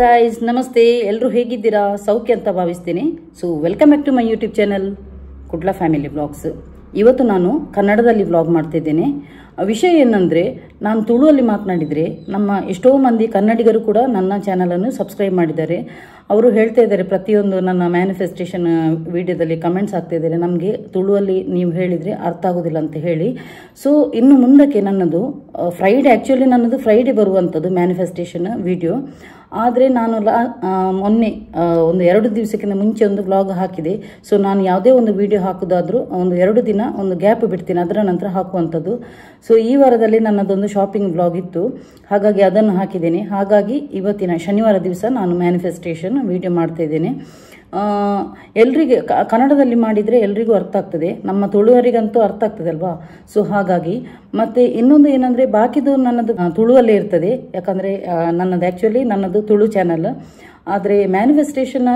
Guys, ನಮಸ್ತೆ. ಎಲ್ಲರೂ ಹೇಗಿದ್ದೀರಾ? ಸೌಖ್ಯ ಅಂತ ಭಾವಿಸ್ತೀನಿ. So welcome back to my YouTube channel Kudla family vlogs. ಇವತ್ತು ನಾನು ಕನ್ನಡದಲ್ಲಿ ವ್ಲಾಗ್ ಮಾಡ್ತಿದ್ದೇನೆ. ವಿಷಯ ಏನಂದರೆ, ನಾನು ತುಳುವಲ್ಲಿ ಮಾತನಾಡಿದರೆ ನಮ್ಮ ಎಷ್ಟೋ ಮಂದಿ ಕನ್ನಡಿಗರು ಕೂಡ ನನ್ನ ಚಾನಲನ್ನು ಸಬ್ಸ್ಕ್ರೈಬ್ ಮಾಡಿದ್ದಾರೆ. ಅವರು ಹೇಳ್ತಾ ಇದ್ದಾರೆ, ಪ್ರತಿಯೊಂದು ನನ್ನ ಮ್ಯಾನಿಫೆಸ್ಟೇಷನ್ ವಿಡಿಯೋದಲ್ಲಿ ಕಮೆಂಟ್ಸ್ ಆಗ್ತಾ ಇದ್ದಾರೆ, ನಮಗೆ ತುಳುವಲ್ಲಿ ನೀವು ಹೇಳಿದರೆ ಅರ್ಥ ಆಗೋದಿಲ್ಲ ಅಂತ ಹೇಳಿ. ಸೊ ಇನ್ನು ಮುಂದಕ್ಕೆ ನನ್ನದು ಆ್ಯಕ್ಚುಲಿ ನನ್ನದು ಫ್ರೈಡೇ ಬರುವಂಥದ್ದು ಮ್ಯಾನಿಫೆಸ್ಟೇಷನ್ ವಿಡಿಯೋ. ಆದರೆ ನಾನು ಮೊನ್ನೆ ಒಂದು 2 ದಿವಸಕ್ಕಿಂತ ಮುಂಚೆ ಒಂದು ವ್ಲಾಗ್ ಹಾಕಿದೆ. ಸೊ ನಾನು ಯಾವುದೇ ಒಂದು ವಿಡಿಯೋ ಹಾಕೋದಾದರೂ ಒಂದು 2 ದಿನ ಒಂದು ಗ್ಯಾಪ್ ಬಿಡ್ತೀನಿ, ಅದರ ನಂತರ ಹಾಕುವಂಥದ್ದು. ಸೊ ಈ ವಾರದಲ್ಲಿ ನನ್ನದೊಂದು ಶಾಪಿಂಗ್ ವ್ಲಾಗ್ ಇತ್ತು, ಹಾಗಾಗಿ ಅದನ್ನು ಹಾಕಿದ್ದೇನೆ. ಹಾಗಾಗಿ ಇವತ್ತಿನ ಶನಿವಾರ ದಿವಸ ನಾನು ಮ್ಯಾನಿಫೆಸ್ಟೇಷನ್ ವಿಡಿಯೋ ಮಾಡ್ತಾ ಇದ್ದೇನೆ. ಎಲ್ರಿಗೆ ಕನ್ನಡದಲ್ಲಿ ಮಾಡಿದರೆ ಎಲ್ರಿಗೂ ಅರ್ಥ ಆಗ್ತದೆ, ನಮ್ಮ ತುಳುವರಿಗಂತೂ ಅರ್ಥ ಆಗ್ತದೆ ಅಲ್ವಾ. ಸೊ ಹಾಗಾಗಿ ಮತ್ತೆ ಇನ್ನೊಂದು ಏನಂದರೆ, ಬಾಕಿದು ನನ್ನದು ತುಳುವಲ್ಲೇ ಇರ್ತದೆ, ಯಾಕಂದರೆ ನನ್ನದು ತುಳು ಚಾನಲ್. ಆದರೆ ಮ್ಯಾನಿಫೆಸ್ಟೇಷನ್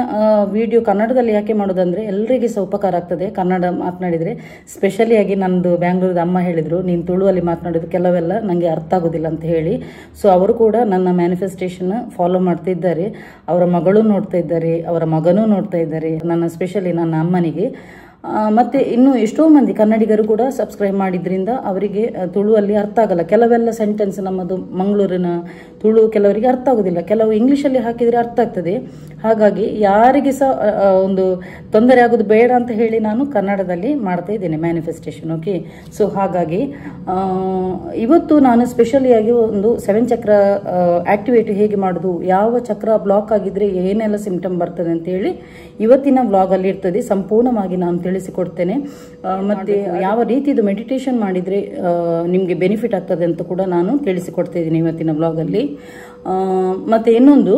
ವಿಡಿಯೋ ಕನ್ನಡದಲ್ಲಿ ಯಾಕೆ ಮಾಡೋದಂದರೆ ಎಲ್ಲರಿಗೆ ಸಹ ಉಪಕಾರ ಆಗ್ತದೆ ಕನ್ನಡ ಮಾತನಾಡಿದರೆ. ಸ್ಪೆಷಲಿ ಆಗಿ ನನ್ನದು ಬ್ಯಾಂಗ್ಳೂರದ ಅಮ್ಮ ಹೇಳಿದರು, ನೀನು ತುಳುವಲ್ಲಿ ಮಾತನಾಡೋದು ಕೆಲವೆಲ್ಲ ನನಗೆ ಅರ್ಥ ಆಗೋದಿಲ್ಲ ಅಂತ ಹೇಳಿ. ಸೊ ಅವರು ಕೂಡ ನನ್ನ ಮ್ಯಾನಿಫೆಸ್ಟೇಷನ್ ಫಾಲೋ ಮಾಡ್ತಿದ್ದಾರೆ. ಅವರ ಮಗಳು ನೋಡ್ತಾ ಇದ್ದಾರೆ, ಅವರ ಮಗನೂ ನೋಡ್ತಾ ಇದ್ದಾರೆ, ಸ್ಪೆಷಲಿ ನನ್ನ ಅಮ್ಮನಿಗೆ. ಮತ್ತು ಇನ್ನು ಎಷ್ಟೋ ಮಂದಿ ಕನ್ನಡಿಗರು ಕೂಡ ಸಬ್ಸ್ಕ್ರೈಬ್ ಮಾಡಿದ್ರಿಂದ ಅವರಿಗೆ ತುಳುವಲ್ಲಿ ಅರ್ಥ ಆಗಲ್ಲ. ಕೆಲವೆಲ್ಲ ಸೆಂಟೆನ್ಸ್ ನಮ್ಮದು ಮಂಗಳೂರಿನ ತುಳು ಕೆಲವರಿಗೆ ಅರ್ಥ ಆಗೋದಿಲ್ಲ, ಕೆಲವು ಇಂಗ್ಲೀಷಲ್ಲಿ ಹಾಕಿದರೆ ಅರ್ಥ ಆಗ್ತದೆ. ಹಾಗಾಗಿ ಯಾರಿಗೆ ಸಹ ಒಂದು ತೊಂದರೆ ಆಗೋದು ಬೇಡ ಅಂತ ಹೇಳಿ ನಾನು ಕನ್ನಡದಲ್ಲಿ ಮಾಡ್ತಾ ಇದ್ದೇನೆ ಮ್ಯಾನಿಫೆಸ್ಟೇಷನ್. ಓಕೆ. ಸೊ ಹಾಗಾಗಿ ಇವತ್ತು ನಾನು ಸ್ಪೆಷಲಿಯಾಗಿ ಒಂದು 7 ಚಕ್ರ ಆಕ್ಟಿವೇಟ್ ಹೇಗೆ ಮಾಡೋದು, ಯಾವ ಚಕ್ರ ಬ್ಲಾಕ್ ಆಗಿದ್ರೆ ಏನೆಲ್ಲ ಸಿಂಪ್ಟಮ್ ಬರ್ತದೆ ಅಂತ ಹೇಳಿ ಇವತ್ತಿನ ವ್ಲಾಗಲ್ಲಿ ಇರ್ತದೆ. ಸಂಪೂರ್ಣವಾಗಿ ನಾನು ತಿಳಿಸಿಕೊಡ್ತೇನೆ. ಮತ್ತು ಯಾವ ರೀತಿದು ಮೆಡಿಟೇಷನ್ ಮಾಡಿದರೆ ನಿಮಗೆ ಬೆನಿಫಿಟ್ ಆಗ್ತದೆ ಅಂತ ಕೂಡ ನಾನು ತಿಳಿಸಿಕೊಡ್ತಾ ಇದ್ದೀನಿ ಇವತ್ತಿನ ವ್ಲಾಗಲ್ಲಿ. ಮತ್ತು ಇನ್ನೊಂದು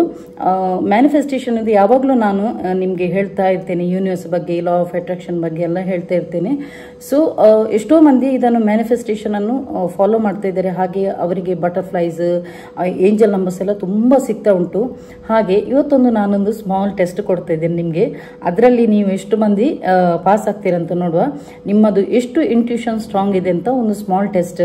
ಮ್ಯಾನಿಫೆಸ್ಟೇಷನ್ ಇದು ಯಾವಾಗಲೂ ನಾನು ನಿಮಗೆ ಹೇಳ್ತಾ ಇರ್ತೇನೆ, ಯೂನಿವರ್ಸ್ ಬಗ್ಗೆ, ಲಾ ಆಫ್ ಅಟ್ರಾಕ್ಷನ್ ಬಗ್ಗೆ ಎಲ್ಲ ಹೇಳ್ತಾ ಇರ್ತೇನೆ. ಸೊ ಎಷ್ಟೋ ಮಂದಿ ಇದನ್ನು ಮ್ಯಾನಿಫೆಸ್ಟೇಷನನ್ನು ಫಾಲೋ ಮಾಡ್ತಾ ಇದ್ದಾರೆ. ಹಾಗೆ ಅವರಿಗೆ ಬಟರ್ಫ್ಲೈಸ್, ಏಂಜಲ್ ನಂಬರ್ಸ್ ಎಲ್ಲ ತುಂಬ ಸಿಗ್ತಾ ಉಂಟು. ಹಾಗೆ ಇವತ್ತೊಂದು ನಾನೊಂದು ಸ್ಮಾಲ್ ಟೆಸ್ಟ್ ಕೊಡ್ತಾ ಇದ್ದೇನೆ ನಿಮಗೆ. ಅದರಲ್ಲಿ ನೀವು ಎಷ್ಟು ಮಂದಿ ಪಾಸ್ ಆಗ್ತೀರಂತ ನೋಡುವ, ನಿಮ್ಮದು ಎಷ್ಟು ಇಂಟ್ಯೂಷನ್ ಸ್ಟ್ರಾಂಗ್ ಇದೆ ಅಂತ ಒಂದು ಸ್ಮಾಲ್ ಟೆಸ್ಟ್.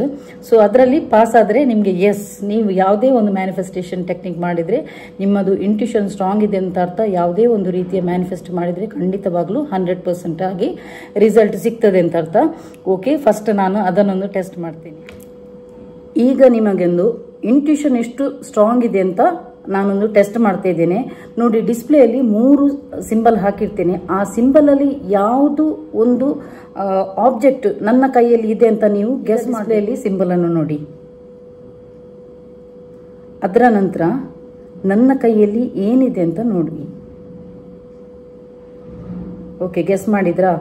ಸೊ ಅದರಲ್ಲಿ ಪಾಸ್ ಆದರೆ ನಿಮಗೆ ಎಸ್, ನೀವು ಯಾವುದೇ ಒಂದು ಮ್ಯಾನಿಫೆಸ್ಟೇಷನ್ ಟೆಕ್ನಿಕ್ ಮಾಡಿದರೆ ನಿಮ್ಮದು ಇಂಟ್ಯೂಷನ್ ಸ್ಟ್ರಾಂಗ್ ಇದೆ ಅಂತ ಅರ್ಥ. ಯಾವುದೇ ಒಂದು ರೀತಿಯ ಮ್ಯಾನಿಫೆಸ್ಟ್ ಮಾಡಿದರೆ ಖಂಡಿತವಾಗ್ಲೂ 100% ಆಗಿ ರಿಸಲ್ಟ್ ಸಿಗ್ತದೆ ಅಂತ ಅರ್ಥ. ಓಕೆ, ಫಸ್ಟ್ ನಾನು ಅದನ್ನೊಂದು ಟೆಸ್ಟ್ ಮಾಡ್ತೀನಿ. ಈಗ ನಿಮಗೊಂದು ಇಂಟ್ಯೂಷನ್ ಎಷ್ಟು ಸ್ಟ್ರಾಂಗ್ ಇದೆ ಅಂತ ನಾನೊಂದು ಟೆಸ್ಟ್ ಮಾಡ್ತಾ ಇದ್ದೇನೆ. ನೋಡಿ, ಡಿಸ್ಪ್ಲೇಯಲ್ಲಿ 3 ಸಿಂಬಲ್ ಹಾಕಿರ್ತೇನೆ. ಆ ಸಿಂಬಲಲ್ಲಿ ಯಾವುದು ಒಂದು ಆಬ್ಜೆಕ್ಟ್ ನನ್ನ ಕೈಯಲ್ಲಿ ಇದೆ ಅಂತ ನೀವು ಗೆಸ್ ಮಾಡಿ ಸಿಂಬಲನ್ನು ನೋಡಿ. ಅದರ ನಂತರ ನನ್ನ ಕೈಯಲ್ಲಿ ಏನಿದೆ ಅಂತ ನೋಡಿ. ಓಕೆ, ಗೆಸ್ ಮಾಡಿದ್ರಾ?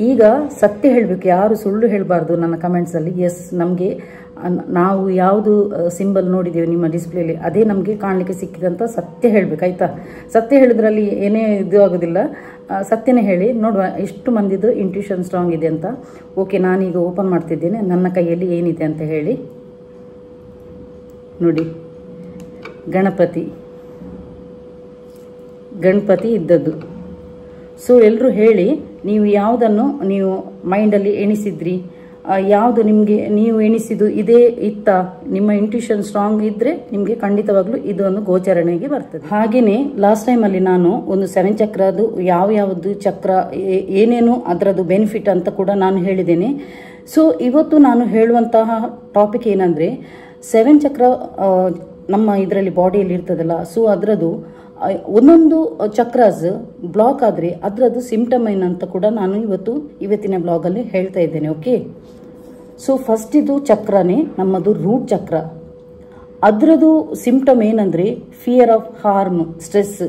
ಈಗ ಸತ್ಯ ಹೇಳಬೇಕು, ಯಾರು ಸುಳ್ಳು ಹೇಳಬಾರ್ದು ನನ್ನ ಕಮೆಂಟ್ಸಲ್ಲಿ. ಎಸ್, ನಮಗೆ ನಾವು ಯಾವುದು ಸಿಂಬಲ್ ನೋಡಿದ್ದೇವೆ ನಿಮ್ಮ ಡಿಸ್ಪ್ಲೇಲಿ ಅದೇ ನಮಗೆ ಕಾಣಲಿಕ್ಕೆ ಸಿಕ್ಕಿದಂತ ಸತ್ಯ ಹೇಳಬೇಕು, ಆಯ್ತಾ? ಸತ್ಯ ಹೇಳಿದ್ರಲ್ಲಿ ಏನೇ ಇದು ಆಗೋದಿಲ್ಲ, ಸತ್ಯನೇ ಹೇಳಿ ನೋಡುವ ಎಷ್ಟು ಮಂದಿದು ಇಂಟ್ಯೂಷನ್ ಸ್ಟ್ರಾಂಗ್ ಇದೆ ಅಂತ. ಓಕೆ, ನಾನೀಗ ಓಪನ್ ಮಾಡ್ತಿದ್ದೇನೆ. ನನ್ನ ಕೈಯಲ್ಲಿ ಏನಿದೆ ಅಂತ ಹೇಳಿ ನೋಡಿ. ಗಣಪತಿ ಇದ್ದದ್ದು. ಸೊ ಎಲ್ಲರೂ ಹೇಳಿ, ನೀವು ಯಾವುದನ್ನು ನೀವು ಮೈಂಡಲ್ಲಿ ಎಣಿಸಿದ್ರಿ, ಯಾವುದು ನಿಮಗೆ ನೀವು ಎಣಿಸಿದ್ದು ಇದೇ ಇತ್ತ, ನಿಮ್ಮ ಇಂಟ್ಯೂಷನ್ ಸ್ಟ್ರಾಂಗ್ ಇದ್ದರೆ ನಿಮಗೆ ಖಂಡಿತವಾಗ್ಲೂ ಇದೊಂದು ಗೋಚರಣೆಗೆ ಬರ್ತದೆ. ಹಾಗೆಯೇ ಲಾಸ್ಟ್ ಟೈಮಲ್ಲಿ ನಾನು ಒಂದು 7 ಚಕ್ರದ್ದು ಯಾವ್ಯಾವುದು ಚಕ್ರ ಏನೇನು ಅದರದ್ದು ಬೆನಿಫಿಟ್ ಅಂತ ಕೂಡ ನಾನು ಹೇಳಿದ್ದೇನೆ. ಸೊ ಇವತ್ತು ನಾನು ಹೇಳುವಂತಹ ಟಾಪಿಕ್ ಏನಂದರೆ, 7 ಚಕ್ರ ನಮ್ಮ ಇದರಲ್ಲಿ ಬಾಡಿಯಲ್ಲಿ ಇರ್ತದಲ್ಲ. ಸೊ ಅದರದ್ದು ಒಂದೊಂದು ಚಕ್ರಾಸ್ ಬ್ಲಾಕ್ ಆದರೆ ಅದರದ್ದು ಸಿಂಪ್ಟಮ್ ಏನಂತ ಕೂಡ ನಾನು ಇವತ್ತಿನ ಬ್ಲಾಗಲ್ಲಿ ಹೇಳ್ತಾ ಇದ್ದೇನೆ. ಓಕೆ. ಸೊ ಫಸ್ಟ್ ಇದು ಚಕ್ರನೇ ನಮ್ಮದು ರೂಟ್ ಚಕ್ರ. ಅದರದ್ದು ಸಿಂಪ್ಟಮ್ ಏನಂದರೆ ಫಿಯರ್ ಆಫ್ ಹಾರ್ಮ್, ಸ್ಟ್ರೆಸ್.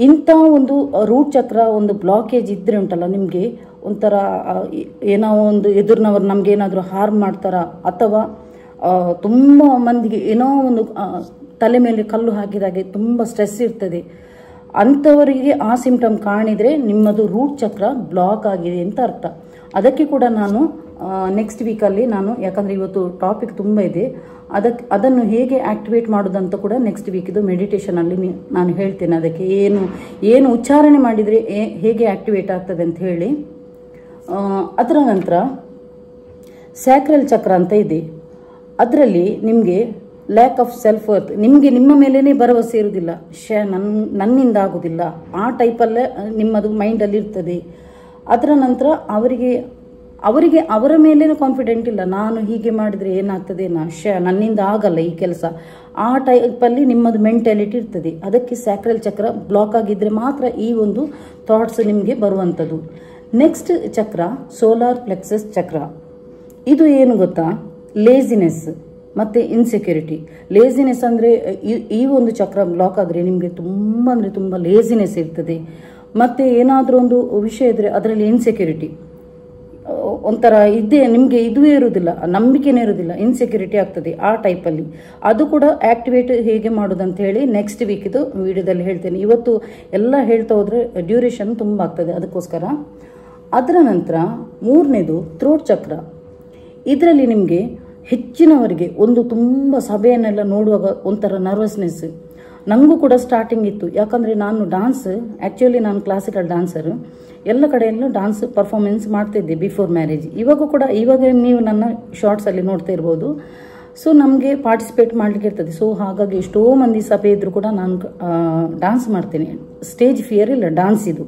ಇಂಥ ಒಂದು ರೂಟ್ ಚಕ್ರ ಒಂದು ಬ್ಲಾಕೇಜ್ ಇದ್ದರೆ ಉಂಟಲ್ಲ, ನಿಮಗೆ ಒಂಥರ ಏನೋ ಒಂದು ಎದುರಿನವರು ನಮ್ಗೆ ಏನಾದರೂ ಹಾರ್ಮ್ ಮಾಡ್ತಾರಾ, ಅಥವಾ ತುಂಬ ಮಂದಿಗೆ ಏನೋ ಒಂದು ತಲೆ ಮೇಲೆ ಕಲ್ಲು ಹಾಕಿದಾಗೆ ತುಂಬ ಸ್ಟ್ರೆಸ್ ಇರ್ತದೆ, ಅಂಥವರಿಗೆ ಆ ಸಿಂಪ್ಟಮ್ ಕಾಣಿದರೆ ನಿಮ್ಮದು ರೂಟ್ ಚಕ್ರ ಬ್ಲಾಕ್ ಆಗಿದೆ ಅಂತ ಅರ್ಥ. ಅದಕ್ಕೆ ಕೂಡ ನಾನು ನೆಕ್ಸ್ಟ್ ವೀಕಲ್ಲಿ ಯಾಕಂದರೆ ಇವತ್ತು ಟಾಪಿಕ್ ತುಂಬ ಇದೆ, ಅದನ್ನು ಹೇಗೆ ಆಕ್ಟಿವೇಟ್ ಮಾಡೋದಂತ ಕೂಡ ನೆಕ್ಸ್ಟ್ ವೀಕಿದು ಮೆಡಿಟೇಷನಲ್ಲಿ ನಾನು ಹೇಳ್ತೇನೆ. ಅದಕ್ಕೆ ಏನು ಉಚ್ಚಾರಣೆ ಮಾಡಿದರೆ ಹೇಗೆ ಆಕ್ಟಿವೇಟ್ ಆಗ್ತದೆ ಅಂತ ಹೇಳಿ. ಅದರ ನಂತರ ಸ್ಯಾಕ್ರಲ್ ಚಕ್ರ ಅಂತ ಇದೆ. ಅದರಲ್ಲಿ ನಿಮಗೆ ಲ್ಯಾಕ್ ಆಫ್ ಸೆಲ್ಫ್ ವರ್ತ್, ನಿಮಗೆ ನಿಮ್ಮ ಮೇಲೇ ಭರವಸೆ ಇರುವುದಿಲ್ಲ, ನನ್ನಿಂದ ಆಗೋದಿಲ್ಲ, ಆ ಟೈಪಲ್ಲೇ ನಿಮ್ಮದು ಮೈಂಡಲ್ಲಿ ಇರ್ತದೆ. ಅದರ ನಂತರ ಅವರಿಗೆ ಅವರ ಮೇಲೇನೂ ಕಾನ್ಫಿಡೆಂಟ್ ಇಲ್ಲ, ನಾನು ಹೀಗೆ ಮಾಡಿದರೆ ಏನಾಗ್ತದೆ, ನನ್ನಿಂದ ಆಗಲ್ಲ ಈ ಕೆಲಸ, ಆ ಟೈಪಲ್ಲಿ ನಿಮ್ಮದು ಮೆಂಟಾಲಿಟಿ ಇರ್ತದೆ. ಅದಕ್ಕೆ ಸ್ಯಾಕ್ರಲ್ ಚಕ್ರ ಬ್ಲಾಕ್ ಆಗಿದ್ದರೆ ಮಾತ್ರ ಈ ಒಂದು ಥಾಟ್ಸ್ ನಿಮಗೆ ಬರುವಂಥದ್ದು. ನೆಕ್ಸ್ಟ್ ಚಕ್ರ ಸೋಲಾರ್ ಪ್ಲೆಕ್ಸಸ್ ಚಕ್ರ. ಇದು ಏನು ಗೊತ್ತಾ, ಲೇಜಿನೆಸ್ ಮತ್ತು ಇನ್ಸೆಕ್ಯೂರಿಟಿ. ಲೇಜಿನೆಸ್ ಅಂದರೆ ಈ ಒಂದು ಚಕ್ರ ಬ್ಲಾಕ್ ಆದರೆ ನಿಮಗೆ ತುಂಬ ಅಂದರೆ ತುಂಬ ಲೇಜಿನೆಸ್ ಇರ್ತದೆ. ಮತ್ತು ಏನಾದರೂ ಒಂದು ವಿಷಯ ಇದ್ದರೆ ಅದರಲ್ಲಿ ಇನ್ಸೆಕ್ಯೂರಿಟಿ, ಒಂಥರ ನಿಮಗೆ ಇದುವೇ ಇರುವುದಿಲ್ಲ, ನಂಬಿಕೆನೇ ಇರುವುದಿಲ್ಲ, ಇನ್ಸೆಕ್ಯೂರಿಟಿ ಆಗ್ತದೆ ಆ ಟೈಪಲ್ಲಿ. ಅದು ಕೂಡ ಆಕ್ಟಿವೇಟ್ ಹೇಗೆ ಮಾಡೋದಂತ ಹೇಳಿ ನೆಕ್ಸ್ಟ್ ವೀಕಿದು ವಿಡಿಯೋದಲ್ಲಿ ಹೇಳ್ತೇನೆ. ಇವತ್ತು ಎಲ್ಲ ಹೇಳ್ತಾ ಹೋದರೆ ಡ್ಯೂರೇಷನ್ ತುಂಬ ಆಗ್ತದೆ, ಅದಕ್ಕೋಸ್ಕರ. ಅದರ ನಂತರ ಮೂರನೇದು ಥ್ರೋಟ್ ಚಕ್ರ. ಇದರಲ್ಲಿ ನಿಮಗೆ ಹೆಚ್ಚಿನವರಿಗೆ ಒಂದು ತುಂಬ ಸಭೆಯನ್ನೆಲ್ಲ ನೋಡುವಾಗ ಒಂಥರ ನರ್ವಸ್ನೆಸ್. ನನಗೂ ಕೂಡ ಸ್ಟಾರ್ಟಿಂಗ್ ಇತ್ತು, ಯಾಕಂದರೆ ನಾನು ಆ್ಯಕ್ಚುಲಿ ನಾನು ಕ್ಲಾಸಿಕಲ್ ಡ್ಯಾನ್ಸರು, ಎಲ್ಲ ಕಡೆಯಲ್ಲೂ ಡಾನ್ಸ್ ಪರ್ಫಾರ್ಮೆನ್ಸ್ ಮಾಡ್ತಿದ್ದೆ ಬಿಫೋರ್ ಮ್ಯಾರೇಜ್. ಇವಾಗ ನೀವು ನನ್ನ ಶಾರ್ಟ್ಸಲ್ಲಿ ನೋಡ್ತಾ ಇರ್ಬೋದು. ಸೊ ನಮಗೆ ಪಾರ್ಟಿಸಿಪೇಟ್ ಮಾಡಲಿಕ್ಕೆ ಇರ್ತದೆ. ಸೊ ಹಾಗಾಗಿ ಎಷ್ಟೋ ಮಂದಿ ಸಭೆ ಇದ್ದರೂ ಕೂಡ ನಾನು ಡಾನ್ಸ್ ಮಾಡ್ತೇನೆ. ಸ್ಟೇಜ್ ಫಿಯರ್ ಇಲ್ಲ, ಡಾನ್ಸ್ ಇದು.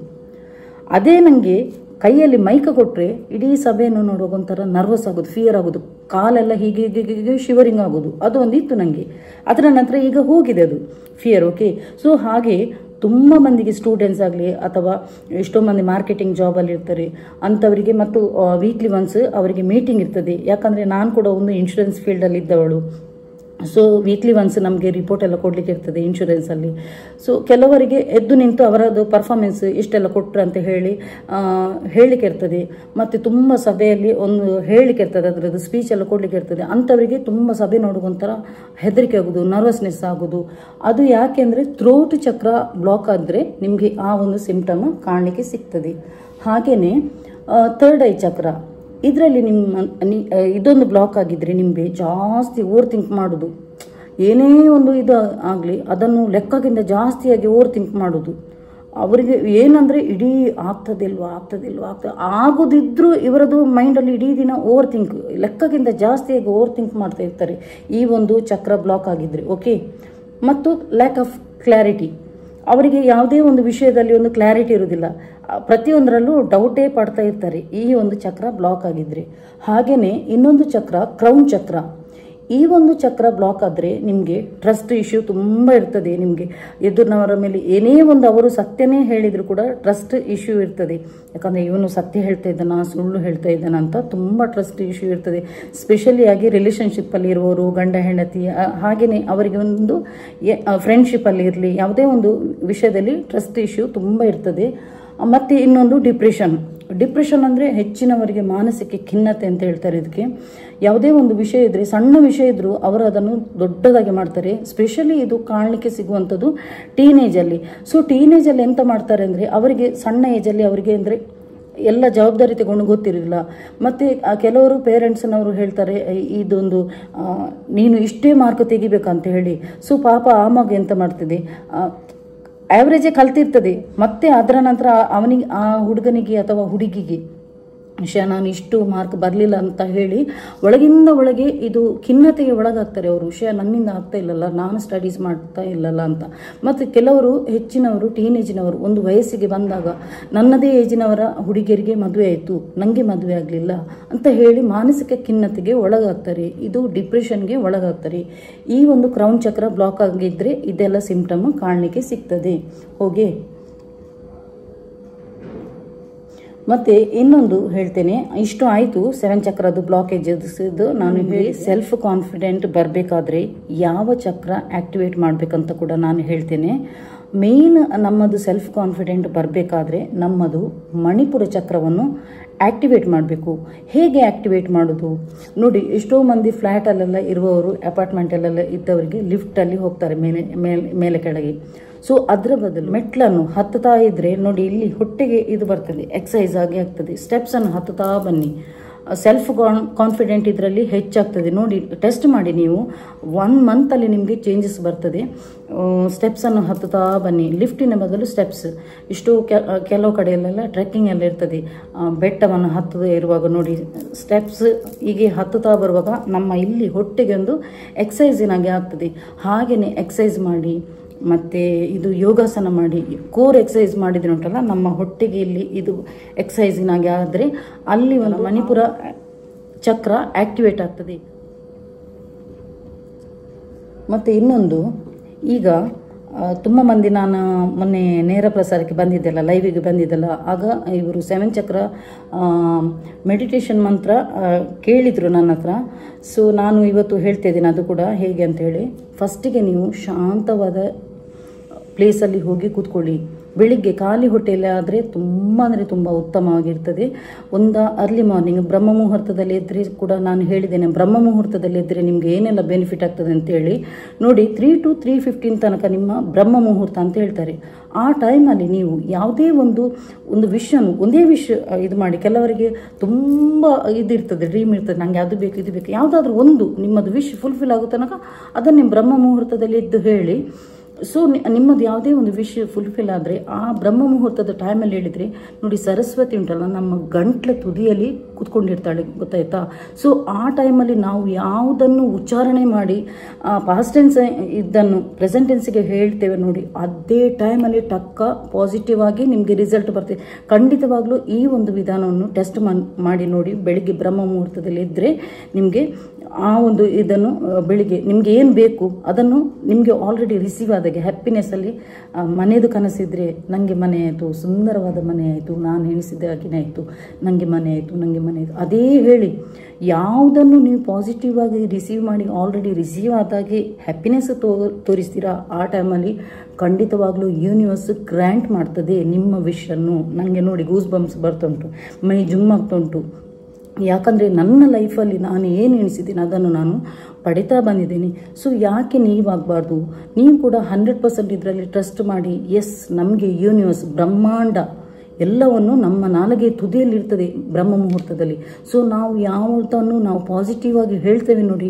ಅದೇ ನನಗೆ ಕೈಯಲ್ಲಿ ಮೈಕ ಕೊಟ್ಟರೆ ಇಡೀ ಸಭೆಯನ್ನು ನೋಡುವಾಗ ಒಂಥರ ನರ್ವಸ್ ಆಗೋದು, ಫಿಯರ್ ಆಗೋದು, ಕಾಲೆಲ್ಲ ಹೀಗೆ ಹೀಗೆ ಶಿವರಿಂಗ್ ಆಗೋದು, ಅದು ಒಂದಿತ್ತು ನನಗೆ. ಅದರ ನಂತರ ಈಗ ಹೋಗಿದೆ ಅದು ಫಿಯರ್. ಓಕೆ, ಸೊ ಹಾಗೆ ತುಂಬ ಮಂದಿಗೆ ಸ್ಟೂಡೆಂಟ್ಸ್ ಆಗಲಿ ಅಥವಾ ಎಷ್ಟೋ ಮಂದಿ ಮಾರ್ಕೆಟಿಂಗ್ ಜಾಬಲ್ಲಿ ಇರ್ತಾರೆ ಅಂಥವರಿಗೆ, ಮತ್ತು ವೀಕ್ಲಿ ಒನ್ಸ್ ಅವರಿಗೆ ಮೀಟಿಂಗ್ ಇರ್ತದೆ. ಯಾಕಂದರೆ ನಾನು ಕೂಡ ಒಂದು ಇನ್ಶೂರೆನ್ಸ್ ಫೀಲ್ಡಲ್ಲಿ ಇದ್ದವಳು. ಸೊ ವೀಕ್ಲಿ ಒನ್ಸ್ ನಮಗೆ ರಿಪೋರ್ಟ್ ಎಲ್ಲ ಕೊಡಲಿಕ್ಕೆ ಇರ್ತದೆ ಇನ್ಶೂರೆನ್ಸಲ್ಲಿ. ಸೊ ಕೆಲವರಿಗೆ ಎದ್ದು ನಿಂತು ಅವರದ್ದು ಪರ್ಫಾರ್ಮೆನ್ಸ್ ಇಷ್ಟೆಲ್ಲ ಕೊಟ್ಟರು ಅಂತ ಹೇಳಲಿಕ್ಕೆ ಇರ್ತದೆ. ಮತ್ತು ತುಂಬ ಸಭೆಯಲ್ಲಿ ಒಂದು ಹೇಳಲಿಕ್ಕೆ ಇರ್ತದೆ, ಅದರದ್ದು ಸ್ಪೀಚ್ ಎಲ್ಲ ಕೊಡಲಿಕ್ಕೆ ಇರ್ತದೆ. ಅಂಥವರಿಗೆ ತುಂಬ ಸಭೆ ನೋಡುವಂಥರ ಹೆದರಿಕೆ ಆಗೋದು, ನರ್ವಸ್ನೆಸ್ ಆಗೋದು. ಅದು ಯಾಕೆಂದರೆ ಥ್ರೋಟ್ ಚಕ್ರ ಬ್ಲಾಕ್ ಆದರೆ ನಿಮಗೆ ಆ ಒಂದು ಸಿಂಪ್ಟಮ್ ಕಾಣಲಿಕ್ಕೆ ಸಿಗ್ತದೆ. ಹಾಗೆಯೇ ಥರ್ಡ್ ಐ ಚಕ್ರ, ಇದರಲ್ಲಿ ಇದೊಂದು ಬ್ಲಾಕ್ ಆಗಿದ್ರೆ ನಿಮಗೆ ಜಾಸ್ತಿ ಓವರ್ ಥಿಂಕ್ ಮಾಡೋದು, ಏನೇ ಒಂದು ಇದು ಆಗಲಿ ಅದನ್ನು ಲೆಕ್ಕಕ್ಕಿಂತ ಜಾಸ್ತಿಯಾಗಿ ಓವರ್ ಥಿಂಕ್ ಮಾಡೋದು. ಅವರಿಗೆ ಏನಂದರೆ ಇಡೀ ಆಗ್ತದಿಲ್ವಾ ಆಗೋದಿದ್ರೂ ಇವರದು ಮೈಂಡಲ್ಲಿ ಇಡೀ ದಿನ ಓವರ್ ಥಿಂಕ್, ಲೆಕ್ಕಕ್ಕಿಂತ ಜಾಸ್ತಿಯಾಗಿ ಓವರ್ ಥಿಂಕ್ ಮಾಡ್ತಾ ಇರ್ತಾರೆ ಈ ಒಂದು ಚಕ್ರ ಬ್ಲಾಕ್ ಆಗಿದ್ರೆ. ಓಕೆ, ಮತ್ತು ಲ್ಯಾಕ್ ಆಫ್ ಕ್ಲಾರಿಟಿ, ಅವರಿಗೆ ಯಾವುದೇ ಒಂದು ವಿಷಯದಲ್ಲಿ ಒಂದು ಕ್ಲಾರಿಟಿ ಇರೋದಿಲ್ಲ, ಪ್ರತಿಯೊಂದರಲ್ಲೂ ಡೌಟೇ ಪಡ್ತಾ ಇರ್ತಾರೆ ಈ ಒಂದು ಚಕ್ರ ಬ್ಲಾಕ್ ಆಗಿದ್ರೆ. ಹಾಗೆಯೇ ಇನ್ನೊಂದು ಚಕ್ರ ಕ್ರೌನ್ ಚಕ್ರ. ಈ ಒಂದು ಚಕ್ರ ಬ್ಲಾಕ್ ಆದರೆ ನಿಮಗೆ ಟ್ರಸ್ಟ್ ಇಶ್ಯೂ ತುಂಬ ಇರ್ತದೆ. ನಿಮಗೆ ಎದುರಿನವರ ಮೇಲೆ ಏನೇ ಒಂದು ಅವರು ಸತ್ಯನೇ ಹೇಳಿದರೂ ಕೂಡ ಟ್ರಸ್ಟ್ ಇಶ್ಯೂ ಇರ್ತದೆ. ಯಾಕಂದರೆ ಇವನು ಸತ್ಯ ಹೇಳ್ತಾ ಇದ್ದಾನ, ಸುಳ್ಳು ಹೇಳ್ತಾ ಇದ್ದಾನ ಅಂತ ತುಂಬ ಟ್ರಸ್ಟ್ ಇಶ್ಯೂ ಇರ್ತದೆ. ಸ್ಪೆಷಲಿ ಆಗಿ ರಿಲೇಷನ್ಶಿಪ್ಪಲ್ಲಿ ಇರುವವರು, ಗಂಡ ಹೆಂಡತಿ, ಹಾಗೆಯೇ ಅವರಿಗೆ ಒಂದು ಫ್ರೆಂಡ್ಶಿಪ್ಪಲ್ಲಿ ಇರಲಿ, ಯಾವುದೇ ಒಂದು ವಿಷಯದಲ್ಲಿ ಟ್ರಸ್ಟ್ ಇಶ್ಯೂ ತುಂಬ ಇರ್ತದೆ. ಮತ್ತು ಇನ್ನೊಂದು ಡಿಪ್ರೆಷನ್ ಅಂದರೆ ಹೆಚ್ಚಿನವರಿಗೆ ಮಾನಸಿಕ ಖಿನ್ನತೆ ಅಂತ ಹೇಳ್ತಾರೆ ಇದಕ್ಕೆ. ಯಾವುದೇ ಒಂದು ವಿಷಯ ಇದ್ದರೆ, ಸಣ್ಣ ವಿಷಯ ಇದ್ದರೂ ಅವರು ಅದನ್ನು ದೊಡ್ಡದಾಗಿ ಮಾಡ್ತಾರೆ. ಸ್ಪೆಷಲಿ ಇದು ಕಾಣಲಿಕ್ಕೆ ಸಿಗುವಂಥದ್ದು ಟೀನೇಜಲ್ಲಿ. ಸೊ ಟೀನೇಜಲ್ಲಿ ಎಂತ ಮಾಡ್ತಾರೆ ಅಂದರೆ, ಅವರಿಗೆ ಸಣ್ಣ ಏಜಲ್ಲಿ ಅವರಿಗೆ ಅಂದರೆ ಎಲ್ಲ ಜವಾಬ್ದಾರಿ ತಗೊಂಡು ಗೊತ್ತಿರಲಿಲ್ಲ. ಮತ್ತು ಕೆಲವರು ಪೇರೆಂಟ್ಸ್ನವರು ಹೇಳ್ತಾರೆ ಇದೊಂದು ನೀನು ಇಷ್ಟೇ ಮಾರ್ಕ್ ತೆಗಿಬೇಕಂತ ಹೇಳಿ. ಸೊ ಪಾಪ ಆ ಮಗು ಎಂತ ಮಾಡ್ತದೆ, ಆ್ಯಾವ್ರೇಜೇ ಕಲ್ತಿರ್ತದೆ. ಮತ್ತು ಅದರ ನಂತರ ಅವನಿಗೆ, ಆ ಹುಡುಗನಿಗೆ ಅಥವಾ ಹುಡುಗಿಗೆ ನಾನು ಇಷ್ಟು ಮಾರ್ಕ್ ಬರಲಿಲ್ಲ ಅಂತ ಹೇಳಿ ಒಳಗಿಂದ ಒಳಗೆ ಇದು ಖಿನ್ನತೆಗೆ ಒಳಗಾಗ್ತಾರೆ ಅವರು. ನನ್ನಿಂದ ಆಗ್ತಾ ಇಲ್ಲಲ್ಲ, ನಾನು ಸ್ಟಡೀಸ್ ಮಾಡ್ತಾ ಇಲ್ಲಲ್ಲ ಅಂತ. ಮತ್ತು ಕೆಲವರು ಹೆಚ್ಚಿನವರು ಟೀನೇಜಿನವರು ಒಂದು ವಯಸ್ಸಿಗೆ ಬಂದಾಗ ನನ್ನದೇ ಏಜಿನವರ ಹುಡುಗಿಯರಿಗೆ ಮದುವೆ ಆಯಿತು, ನನಗೆ ಮದುವೆ ಆಗಲಿಲ್ಲ ಅಂತ ಹೇಳಿ ಮಾನಸಿಕ ಖಿನ್ನತೆಗೆ ಒಳಗಾಗ್ತಾರೆ. ಇದು ಡಿಪ್ರೆಷನ್ಗೆ ಒಳಗಾಗ್ತಾರೆ. ಈ ಒಂದು ಕ್ರೌನ್ ಚಕ್ರ ಬ್ಲಾಕ್ ಆಗಿದ್ದರೆ ಇದೆಲ್ಲ ಸಿಂಪ್ಟಮ್ ಕಾಣಲಿಕ್ಕೆ ಸಿಗ್ತದೆ. ಹೋಗಿ ಮತ್ತು ಇನ್ನೊಂದು ಹೇಳ್ತೇನೆ, ಇಷ್ಟು ಆಯಿತು 7 ಚಕ್ರದ್ದು ಬ್ಲಾಕೇಜಸ್. ನಾನು ಹೇಳಿ ಸೆಲ್ಫ್ ಕಾನ್ಫಿಡೆಂಟ್ ಬರಬೇಕಾದ್ರೆ ಯಾವ ಚಕ್ರ ಆ್ಯಕ್ಟಿವೇಟ್ ಮಾಡಬೇಕಂತ ಕೂಡ ನಾನು ಹೇಳ್ತೇನೆ. ಮೇನ್ ನಮ್ಮದು ಸೆಲ್ಫ್ ಕಾನ್ಫಿಡೆಂಟ್ ಬರಬೇಕಾದ್ರೆ ನಮ್ಮದು ಮಣಿಪುರ ಚಕ್ರವನ್ನು ಆ್ಯಕ್ಟಿವೇಟ್ ಮಾಡಬೇಕು. ಹೇಗೆ ಆ್ಯಕ್ಟಿವೇಟ್ ಮಾಡೋದು ನೋಡಿ, ಎಷ್ಟೋ ಮಂದಿ ಫ್ಲ್ಯಾಟಲ್ಲೆಲ್ಲ ಇರುವವರು, ಅಪಾರ್ಟ್ಮೆಂಟಲ್ಲೆಲ್ಲ ಇದ್ದವರಿಗೆ ಲಿಫ್ಟಲ್ಲಿ ಹೋಗ್ತಾರೆ ಮೇಲೆ ಕೆಳಗೆ. ಸೊ ಅದರ ಬದಲು ಮೆಟ್ಲನ್ನು ಹತ್ತುತ್ತಾ ಇದ್ದರೆ ನೋಡಿ, ಇಲ್ಲಿ ಹೊಟ್ಟೆಗೆ ಇದು ಬರ್ತದೆ, ಎಕ್ಸಸೈಸ್ ಆಗಿ ಆಗ್ತದೆ. ಸ್ಟೆಪ್ಸನ್ನು ಹತ್ತುತ್ತಾ ಬನ್ನಿ. ಸೆಲ್ಫ್ ಕಾನ್ಫಿಡೆಂಟ್ ಇದರಲ್ಲಿ ಹೆಚ್ಚಾಗ್ತದೆ. ನೋಡಿ, ಟೆಸ್ಟ್ ಮಾಡಿ ನೀವು. 1 ಮಂತಲ್ಲಿ ನಿಮಗೆ ಚೇಂಜಸ್ ಬರ್ತದೆ. ಸ್ಟೆಪ್ಸನ್ನು ಹತ್ತುತ್ತಾ ಬನ್ನಿ. ಲಿಫ್ಟಿನ ಬದಲು ಸ್ಟೆಪ್ಸ್. ಇಷ್ಟು ಕೆಲವು ಕಡೆಯಲ್ಲೆಲ್ಲ ಟ್ರೆಕ್ಕಿಂಗ್ ಎಲ್ಲ ಇರ್ತದೆ, ಬೆಟ್ಟವನ್ನು ಹತ್ತದೇ ಇರುವಾಗ ನೋಡಿ ಸ್ಟೆಪ್ಸ್ ಹೀಗೆ ಹತ್ತುತ್ತಾ ಬರುವಾಗ ನಮ್ಮ ಇಲ್ಲಿ ಹೊಟ್ಟೆಗೆ ಒಂದು ಎಕ್ಸಸೈಸಿನಾಗೆ ಆಗ್ತದೆ. ಹಾಗೆಯೇ ಎಕ್ಸಸೈಸ್ ಮಾಡಿ, ಮತ್ತು ಇದು ಯೋಗಾಸನ ಮಾಡಿ, ಕೋರ್ ಎಕ್ಸಸೈಸ್ ಮಾಡಿದ್ರೆ ಉಂಟಲ್ಲ ನಮ್ಮ ಹೊಟ್ಟೆಗೆ ಇಲ್ಲಿ ಇದು ಎಕ್ಸಸೈಸಿನಾಗೆ ಆದರೆ ಅಲ್ಲಿ ಒಂದು ಮಣಿಪುರ ಚಕ್ರ ಆಕ್ಟಿವೇಟ್ ಆಗ್ತದೆ. ಮತ್ತು ಇನ್ನೊಂದು, ಈಗ ತುಂಬ ಮಂದಿ, ನಾನು ಮೊನ್ನೆ ನೇರ ಪ್ರಸಾರಕ್ಕೆ ಬಂದಿದ್ದೆಲ್ಲ, ಲೈವಿಗೆ ಬಂದಿದ್ದೆಲ್ಲ, ಆಗ ಇವರು 7 ಚಕ್ರ ಮೆಡಿಟೇಷನ್ ಮಂತ್ರ ಕೇಳಿದರು ನನ್ನ ಹತ್ರ. ಸೊ ನಾನು ಇವತ್ತು ಹೇಳ್ತಾ ಇದ್ದೀನಿ ಅದು ಕೂಡ ಹೇಗೆ ಅಂತ ಹೇಳಿ. ಫಸ್ಟಿಗೆ ನೀವು ಶಾಂತವಾದ ಪ್ಲೇಸಲ್ಲಿ ಹೋಗಿ ಕೂತ್ಕೊಳ್ಳಿ. ಬೆಳಿಗ್ಗೆ ಖಾಲಿ ಹೊಟ್ಟೆಯಲ್ಲಿ ಆದರೆ ತುಂಬ ಅಂದರೆ ತುಂಬ ಉತ್ತಮವಾಗಿರ್ತದೆ. ಒಂದು ಅರ್ಲಿ ಮಾರ್ನಿಂಗ್ ಬ್ರಹ್ಮ ಮುಹೂರ್ತದಲ್ಲಿ ಎದ್ದರೆ ಕೂಡ ನಾನು ಹೇಳಿದ್ದೇನೆ, ಬ್ರಹ್ಮ ಮುಹೂರ್ತದಲ್ಲಿ ಎದ್ದರೆ ನಿಮಗೆ ಏನೆಲ್ಲ ಬೆನಿಫಿಟ್ ಆಗ್ತದೆ ಅಂತೇಳಿ. ನೋಡಿ, 3 to 3:15 ತನಕ ನಿಮ್ಮ ಬ್ರಹ್ಮ ಮುಹೂರ್ತ ಅಂತ ಹೇಳ್ತಾರೆ. ಆ ಟೈಮಲ್ಲಿ ನೀವು ಯಾವುದೇ ಒಂದು ವಿಷಯನು ಒಂದೇ ವಿಷಯ ಇದು ಮಾಡಿ. ಕೆಲವರಿಗೆ ತುಂಬ ಇದಿರ್ತದೆ, ಡ್ರೀಮ್ ಇರ್ತದೆ, ನನಗೆ ಅದು ಬೇಕು ಇದು ಬೇಕು, ಯಾವುದಾದ್ರೂ ಒಂದು ನಿಮ್ಮದು ವಿಶ್ ಫುಲ್ಫಿಲ್ ಆಗೋ ತನಕ ಅದನ್ನು ಬ್ರಹ್ಮ ಮುಹೂರ್ತದಲ್ಲಿ ಎದ್ದು ಹೇಳಿ. ಸೊ ನಿಮ್ಮದು ಯಾವುದೇ ಒಂದು ವಿಷಯ ಫುಲ್ಫಿಲ್ ಆದರೆ ಆ ಬ್ರಹ್ಮ ಮುಹೂರ್ತದ ಟೈಮಲ್ಲಿ ಹೇಳಿದರೆ ನೋಡಿ, ಸರಸ್ವತಿ ಉಂಟಲ್ಲ ನಮ್ಮ ಗಂಟ್ಲ ತುದಿಯಲ್ಲಿ ಕೂತ್ಕೊಂಡಿರ್ತಾಳೆ, ಗೊತ್ತಾಯ್ತಾ? ಸೊ ಆ ಟೈಮಲ್ಲಿ ನಾವು ಯಾವುದನ್ನು ಉಚ್ಚಾರಣೆ ಮಾಡಿ ಪಾಸ್ಟ್ ಟೆನ್ಸ್ ಇದನ್ನು ಪ್ರೆಸೆಂಟ್ ಟೆನ್ಸಿಗೆ ಹೇಳ್ತೇವೆ ನೋಡಿ, ಅದೇ ಟೈಮಲ್ಲಿ ಟಕ್ಕ ಪಾಸಿಟಿವ್ ಆಗಿ ನಿಮಗೆ ರಿಸಲ್ಟ್ ಬರ್ತದೆ. ಖಂಡಿತವಾಗ್ಲೂ ಈ ಒಂದು ವಿಧಾನವನ್ನು ಟೆಸ್ಟ್ ಮಾಡಿ ನೋಡಿ. ಬೆಳಿಗ್ಗೆ ಬ್ರಹ್ಮ ಮುಹೂರ್ತದಲ್ಲಿ ಇದ್ದರೆ ನಿಮಗೆ ಆ ಒಂದು ಇದನ್ನು ಬೆಳಿಗ್ಗೆ ನಿಮಗೆ ಏನು ಬೇಕು ಅದನ್ನು ನಿಮಗೆ ಆಲ್ರೆಡಿ ರಿಸೀವ್ ಆದಾಗೆ ಹ್ಯಾಪಿನೆಸ್ಸಲ್ಲಿ. ಮನೆಯದು ಕನಸಿದ್ರೆ ನನಗೆ ಮನೆ ಆಯಿತು, ಸುಂದರವಾದ ಮನೆ ಆಯಿತು, ನಾನು ಎಣಿಸಿದಾಗಿನೇ ಆಯಿತು, ನನಗೆ ಮನೆ ಆಯಿತು, ನನಗೆ ಮನೆ ಆಯಿತು, ಅದೇ ಹೇಳಿ. ಯಾವುದನ್ನು ನೀವು ಪಾಸಿಟಿವ್ ಆಗಿ ರಿಸೀವ್ ಮಾಡಿ ಆಲ್ರೆಡಿ ರಿಸೀವ್ ಆದಾಗೆ ಹ್ಯಾಪಿನೆಸ್ ತೋರಿಸ್ತೀರಾ, ಆ ಟೈಮಲ್ಲಿ ಖಂಡಿತವಾಗ್ಲೂ ಯೂನಿವರ್ಸ್ ಗ್ರ್ಯಾಂಟ್ ಮಾಡ್ತದೆ ನಿಮ್ಮ ವಿಷನ್ನು. ನನಗೆ ನೋಡಿ ಗೂಸ್ ಬಂಪ್ಸ್ ಬರ್ತುಂಟು, ಮೈ ಜುಮ್ ಆಗ್ತುಂಟು. ಯಾಕಂದರೆ ನನ್ನ ಲೈಫಲ್ಲಿ ನಾನು ಏನು ಎಣಿಸಿದ್ದೀನಿ ಅದನ್ನು ನಾನು ಪಡಿತಾ ಬಂದಿದ್ದೀನಿ. ಸೊ ಯಾಕೆ ನೀವಾಗಬಾರ್ದು? ನೀವು ಕೂಡ 100% ಇದರಲ್ಲಿ ಟ್ರಸ್ಟ್ ಮಾಡಿ. ಎಸ್, ನಮಗೆ ಯೂನಿವರ್ಸ್ ಬ್ರಹ್ಮಾಂಡ ಎಲ್ಲವನ್ನು ನಮ್ಮ ನಾಲಿಗೆ ತುದಿಯಲ್ಲಿರ್ತದೆ ಬ್ರಹ್ಮ ಮುಹೂರ್ತದಲ್ಲಿ. ಸೊ ನಾವು ಯಾವುದನ್ನು ನಾವು ಪಾಸಿಟಿವ್ ಆಗಿ ಹೇಳ್ತೇವೆ ನೋಡಿ,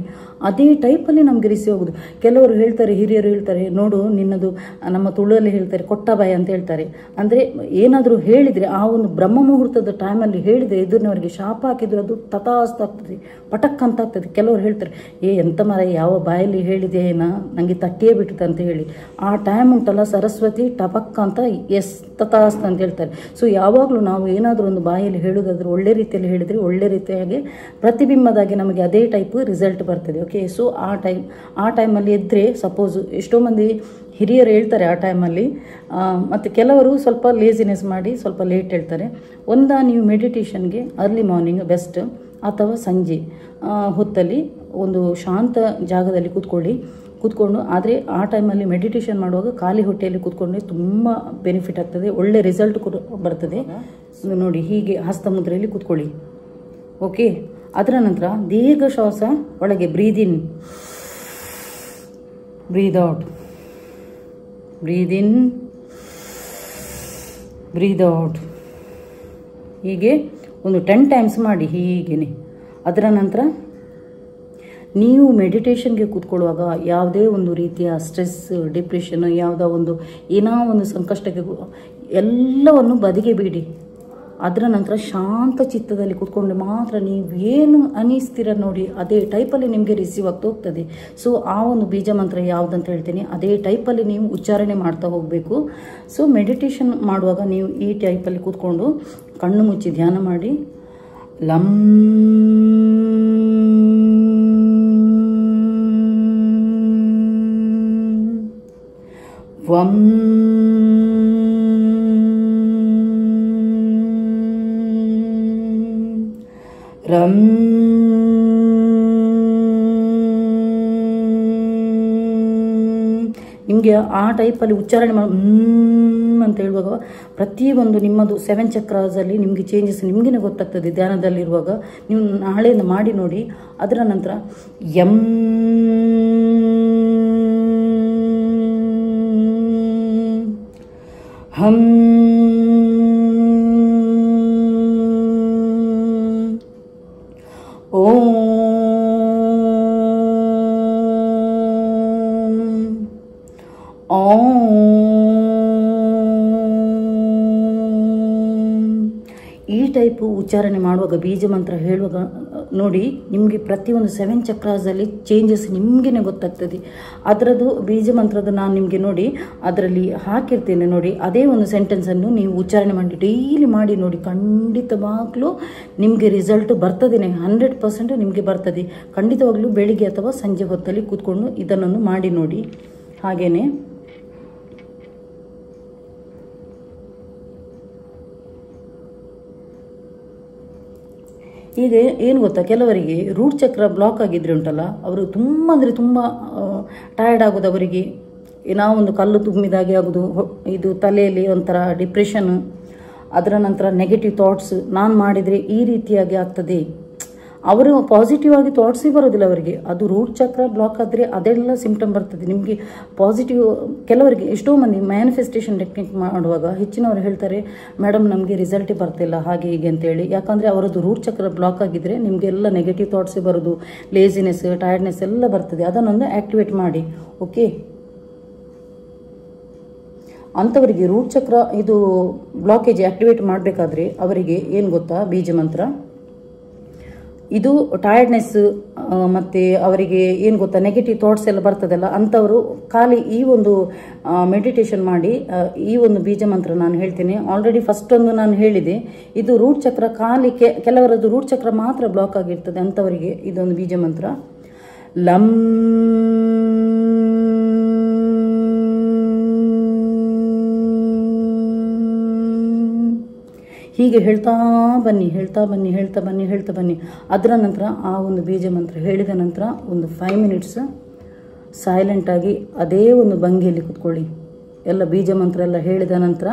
ಅದೇ ಟೈಪಲ್ಲಿ ನಮಗೆ ರಿಸೀವ್ ಆಗೋದು. ಕೆಲವರು ಹೇಳ್ತಾರೆ, ಹಿರಿಯರು ಹೇಳ್ತಾರೆ, ನೋಡು ನಿನ್ನದು, ನಮ್ಮ ತುಳುವಲ್ಲಿ ಹೇಳ್ತಾರೆ ಕೊಟ್ಟಬಾಯಿ ಅಂತ ಹೇಳ್ತಾರೆ. ಅಂದರೆ ಏನಾದರೂ ಹೇಳಿದರೆ ಆ ಒಂದು ಬ್ರಹ್ಮ ಮುಹೂರ್ತದ ಟೈಮಲ್ಲಿ ಹೇಳಿದರೆ ಎದುರಿನವರಿಗೆ ಶಾಪ ಹಾಕಿದ್ರು ಅದು ತಥಾಸ್ತು ಆಗ್ತದೆ, ಪಟಕ್ ಅಂತ ಆಗ್ತದೆ. ಕೆಲವರು ಹೇಳ್ತಾರೆ, ಎಂತ ಮರ ಯಾವ ಬಾಯಲ್ಲಿ ಹೇಳಿದೆ ನನಗೆ ತಟ್ಟಿಯೇ ಬಿಟ್ಟುತ್ತೆ ಅಂತ ಹೇಳಿ. ಆ ಟೈಮ್ ಉಂಟಲ್ಲ ಸರಸ್ವತಿ ಟಪಕ್ ಅಂತ ಎಸ್ ತಥಾಸ್ತು ಅಂತ ಹೇಳ್ತಾರೆ. ಸೊ ಯಾವಾಗಲೂ ನಾವು ಏನಾದರೂ ಒಂದು ಬಾಯಲ್ಲಿ ಹೇಳೋದಾದ್ರೆ ಒಳ್ಳೆ ರೀತಿಯಲ್ಲಿ ಹೇಳಿದರೆ ಒಳ್ಳೆ ರೀತಿಯಾಗಿ ಪ್ರತಿಬಿಂಬದಾಗಿ ನಮಗೆ ಅದೇ ಟೈಪ್ ರಿಸಲ್ಟ್ ಬರ್ತದೆ. ಓಕೆ, ಸೊ ಆ ಟೈಮಲ್ಲಿ ಎದ್ದರೆ ಸಪೋಸು ಎಷ್ಟೋ ಮಂದಿ ಹಿರಿಯರು ಹೇಳ್ತಾರೆ ಆ ಟೈಮಲ್ಲಿ. ಮತ್ತು ಕೆಲವರು ಸ್ವಲ್ಪ ಲೇಸಿನೆಸ್ ಮಾಡಿ ಸ್ವಲ್ಪ ಲೇಟ್ ಹೇಳ್ತಾರೆ. ನೀವು ಮೆಡಿಟೇಷನ್ಗೆ ಅರ್ಲಿ ಮಾರ್ನಿಂಗ್ ಬೆಸ್ಟ್, ಅಥವಾ ಸಂಜೆ ಹೊತ್ತಲ್ಲಿ ಒಂದು ಶಾಂತ ಜಾಗದಲ್ಲಿ ಕೂತ್ಕೊಂಡು. ಆದರೆ ಆ ಟೈಮಲ್ಲಿ ಮೆಡಿಟೇಷನ್ ಮಾಡುವಾಗ ಖಾಲಿ ಹೊಟ್ಟೆಯಲ್ಲಿ ಕೂತ್ಕೊಂಡ್ರೆ ತುಂಬ ಬೆನಿಫಿಟ್ ಆಗ್ತದೆ, ಒಳ್ಳೆ ರಿಸಲ್ಟ್ ಕೂಡ ಬರ್ತದೆ. ನೋಡಿ, ಹೀಗೆ ಹಸ್ತ ಮುದ್ರೆಯಲ್ಲಿ ಕೂತ್ಕೊಳ್ಳಿ. ಓಕೆ, ಅದರ ನಂತರ ದೀರ್ಘ ಶ್ವಾಸ ಒಳಗೆ, ಬ್ರೀದ್ ಇನ್, ಬ್ರೀದ್ ಔಟ್, ಬ್ರೀದ್ ಇನ್, ಬ್ರೀದ್ ಔಟ್, ಹೀಗೆ ಒಂದು 10 ಟೈಮ್ಸ್ ಮಾಡಿ ಹೀಗೇನೆ. ಅದರ ನಂತರ ನೀವು ಮೆಡಿಟೇಷನ್ಗೆ ಕೂತ್ಕೊಳ್ಳುವಾಗ ಯಾವುದೇ ಒಂದು ರೀತಿಯ ಸ್ಟ್ರೆಸ್, ಡಿಪ್ರೆಷನ್, ಯಾವುದೋ ಏನೋ ಒಂದು ಸಂಕಷ್ಟಕ್ಕೆ ಎಲ್ಲವನ್ನು ಬದಿಗೆ ಬಿಡಿ. ಅದರ ನಂತರ ಶಾಂತ ಚಿತ್ತದಲ್ಲಿ ಕೂತ್ಕೊಂಡು ಮಾತ್ರ ನೀವು ಏನು ಅನ್ನಿಸ್ತೀರ ನೋಡಿ, ಅದೇ ಟೈಪಲ್ಲಿ ನಿಮಗೆ ರಿಸೀವ್ ಆಗ್ತಾ ಹೋಗ್ತದೆ. ಸೊ ಆ ಒಂದು ಬೀಜ ಮಂತ್ರ ಯಾವುದಂತ ಹೇಳ್ತೀನಿ, ಅದೇ ಟೈಪಲ್ಲಿ ನೀವು ಉಚ್ಚಾರಣೆ ಮಾಡ್ತಾ ಹೋಗಬೇಕು. ಸೊ ಮೆಡಿಟೇಷನ್ ಮಾಡುವಾಗ ನೀವು ಈ ಟೈಪಲ್ಲಿ ಕೂತ್ಕೊಂಡು ಕಣ್ಣು ಮುಚ್ಚಿ ಧ್ಯಾನ ಮಾಡಿ. ಲಂ ವಂ ರಂ ನಿಮಗೆ ಆ ಟೈಪಲ್ಲಿ ಉಚ್ಚಾರಣೆ ಅಂತ ಹೇಳುವಾಗ ಪ್ರತಿಯೊಂದು ನಿಮ್ಮದು 7 ಚಕ್ರಾಸಲ್ಲಿ ನಿಮಗೆ ಚೇಂಜಸ್ ನಿಮಗೇನೆ ಗೊತ್ತಾಗ್ತದೆ. ಧ್ಯಾನದಲ್ಲಿರುವಾಗ ನೀವು ನಾಳೆಯಿಂದ ಮಾಡಿ ನೋಡಿ. ಅದರ ನಂತರ ಎಂ ಹಂ ಓಂ ಈ ಟೈಪು ಉಚ್ಚಾರಣೆ ಮಾಡುವಾಗ ಬೀಜ ಮಂತ್ರ ಹೇಳುವಾಗ ನೋಡಿ ನಿಮಗೆ ಪ್ರತಿಯೊಂದು 7 ಚಕ್ರಾಸಲ್ಲಿ ಚೇಂಜಸ್ ನಿಮಗೇ ಗೊತ್ತಾಗ್ತದೆ. ಅದರದ್ದು ಬೀಜ ಮಂತ್ರದ ನಾನು ನಿಮಗೆ ನೋಡಿ ಅದರಲ್ಲಿ ಹಾಕಿರ್ತೇನೆ ನೋಡಿ. ಅದೇ ಒಂದು ಸೆಂಟೆನ್ಸನ್ನು ನೀವು ಉಚ್ಚಾರಣೆ ಮಾಡಿ ಡೈಲಿ ಮಾಡಿ ನೋಡಿ, ಖಂಡಿತವಾಗ್ಲೂ ನಿಮಗೆ ರಿಸಲ್ಟ್ ಬರ್ತದೇನೆ, 100% ನಿಮಗೆ ಬರ್ತದೆ. ಖಂಡಿತವಾಗ್ಲೂ ಬೆಳಿಗ್ಗೆ ಅಥವಾ ಸಂಜೆ ಹೊತ್ತಲ್ಲಿ ಕೂತ್ಕೊಂಡು ಇದನ್ನು ಮಾಡಿ ನೋಡಿ. ಹಾಗೆಯೇ ಈಗ ಏನು ಗೊತ್ತಾ, ಕೆಲವರಿಗೆ ರೂಟ್ ಚಕ್ರ ಬ್ಲಾಕ್ ಆಗಿದ್ರೆ ಉಂಟಲ್ಲ, ಅವರು ತುಂಬ ಅಂದರೆ ತುಂಬ ಟಯರ್ಡ್ ಆಗೋದು, ಅವರಿಗೆ ಏನೋ ಒಂದು ಕಲ್ಲು ತುಂಬಿದಾಗೆ ಆಗೋದು, ಇದು ತಲೆಯಲ್ಲಿ ಒಂಥರ ಡಿಪ್ರೆಷನ್, ಅದರ ನಂತರ ನೆಗೆಟಿವ್ ಥಾಟ್ಸ್, ನಾನು ಮಾಡಿದರೆ ಈ ರೀತಿಯಾಗಿ ಆಗ್ತದೆ. ಅವರು ಪಾಸಿಟಿವ್ ಆಗಿ ಥಾಟ್ಸೇ ಬರೋದಿಲ್ಲ ಅವರಿಗೆ. ಅದು ರೂಟ್ ಚಕ್ರ ಬ್ಲಾಕ್ ಆದರೆ ಅದೆಲ್ಲ ಸಿಂಪ್ಟಮ್ ಬರ್ತದೆ ನಿಮಗೆ. ಪಾಸಿಟಿವ್ ಕೆಲವರಿಗೆ ಎಷ್ಟೋ ಮಂದಿ ಮ್ಯಾನಿಫೆಸ್ಟೇಷನ್ ಟೆಕ್ನಿಕ್ ಮಾಡುವಾಗ ಹೆಚ್ಚಿನವರು ಹೇಳ್ತಾರೆ, ಮೇಡಮ್ ನಮಗೆ ರಿಸಲ್ಟೇ ಬರ್ತಿಲ್ಲ ಹಾಗೆ ಹೀಗೆ ಅಂತೇಳಿ. ಯಾಕಂದರೆ ಅವರದ್ದು ರೂಟ್ ಚಕ್ರ ಬ್ಲಾಕ್ ಆಗಿದ್ದರೆ ನಿಮಗೆಲ್ಲ ನೆಗೆಟಿವ್ ಥಾಟ್ಸೇ ಬರೋದು, ಲೇಜಿನೆಸ್, ಟಯರ್ಡ್ನೆಸ್ ಎಲ್ಲ ಬರ್ತದೆ. ಅದನ್ನೊಂದು ಆ್ಯಕ್ಟಿವೇಟ್ ಮಾಡಿ. ಓಕೆ, ಅಂಥವರಿಗೆ ರೂಟ್ ಚಕ್ರ ಇದು ಬ್ಲಾಕೇಜ್ ಆ್ಯಕ್ಟಿವೇಟ್ ಮಾಡಬೇಕಾದ್ರೆ ಅವರಿಗೆ ಏನು ಗೊತ್ತಾ, ಬೀಜ ಮಂತ್ರ ಇದು ಟಯರ್ಡ್ನೆಸ್ ಮತ್ತು ಅವರಿಗೆ ಏನು ಗೊತ್ತಾ ನೆಗೆಟಿವ್ ಥಾಟ್ಸ್ ಎಲ್ಲ ಬರ್ತದಲ್ಲ, ಅಂಥವರು ಖಾಲಿ ಈ ಒಂದು ಮೆಡಿಟೇಷನ್ ಮಾಡಿ ಈ ಒಂದು ಬೀಜ ಮಂತ್ರ ನಾನು ಹೇಳ್ತೀನಿ. ಆಲ್ರೆಡಿ ಫಸ್ಟ್ ಒಂದು ನಾನು ಹೇಳಿದೆ, ಇದು ರೂಟ್ ಚಕ್ರ ಖಾಲಿ ಕೆಲವರದ್ದು ರೂಟ್ ಚಕ್ರ ಮಾತ್ರ ಬ್ಲಾಕ್ ಆಗಿರ್ತದೆ, ಅಂಥವರಿಗೆ ಇದೊಂದು ಬೀಜ ಮಂತ್ರ. ಲಂ ಹೀಗೆ ಹೇಳ್ತಾ ಬನ್ನಿ, ಹೇಳ್ತಾ ಬನ್ನಿ, ಹೇಳ್ತಾ ಬನ್ನಿ, ಹೇಳ್ತಾ ಬನ್ನಿ. ಅದರ ನಂತರ ಆ ಒಂದು ಬೀಜ ಮಂತ್ರ ಹೇಳಿದ ನಂತರ ಒಂದು 5 ಮಿನಿಟ್ಸ್ ಸೈಲೆಂಟಾಗಿ ಅದೇ ಒಂದು ಭಂಗಿಯಲ್ಲಿ ಕೂತ್ಕೊಳ್ಳಿ. ಎಲ್ಲ ಬೀಜ ಮಂತ್ರ ಎಲ್ಲ ಹೇಳಿದ ನಂತರ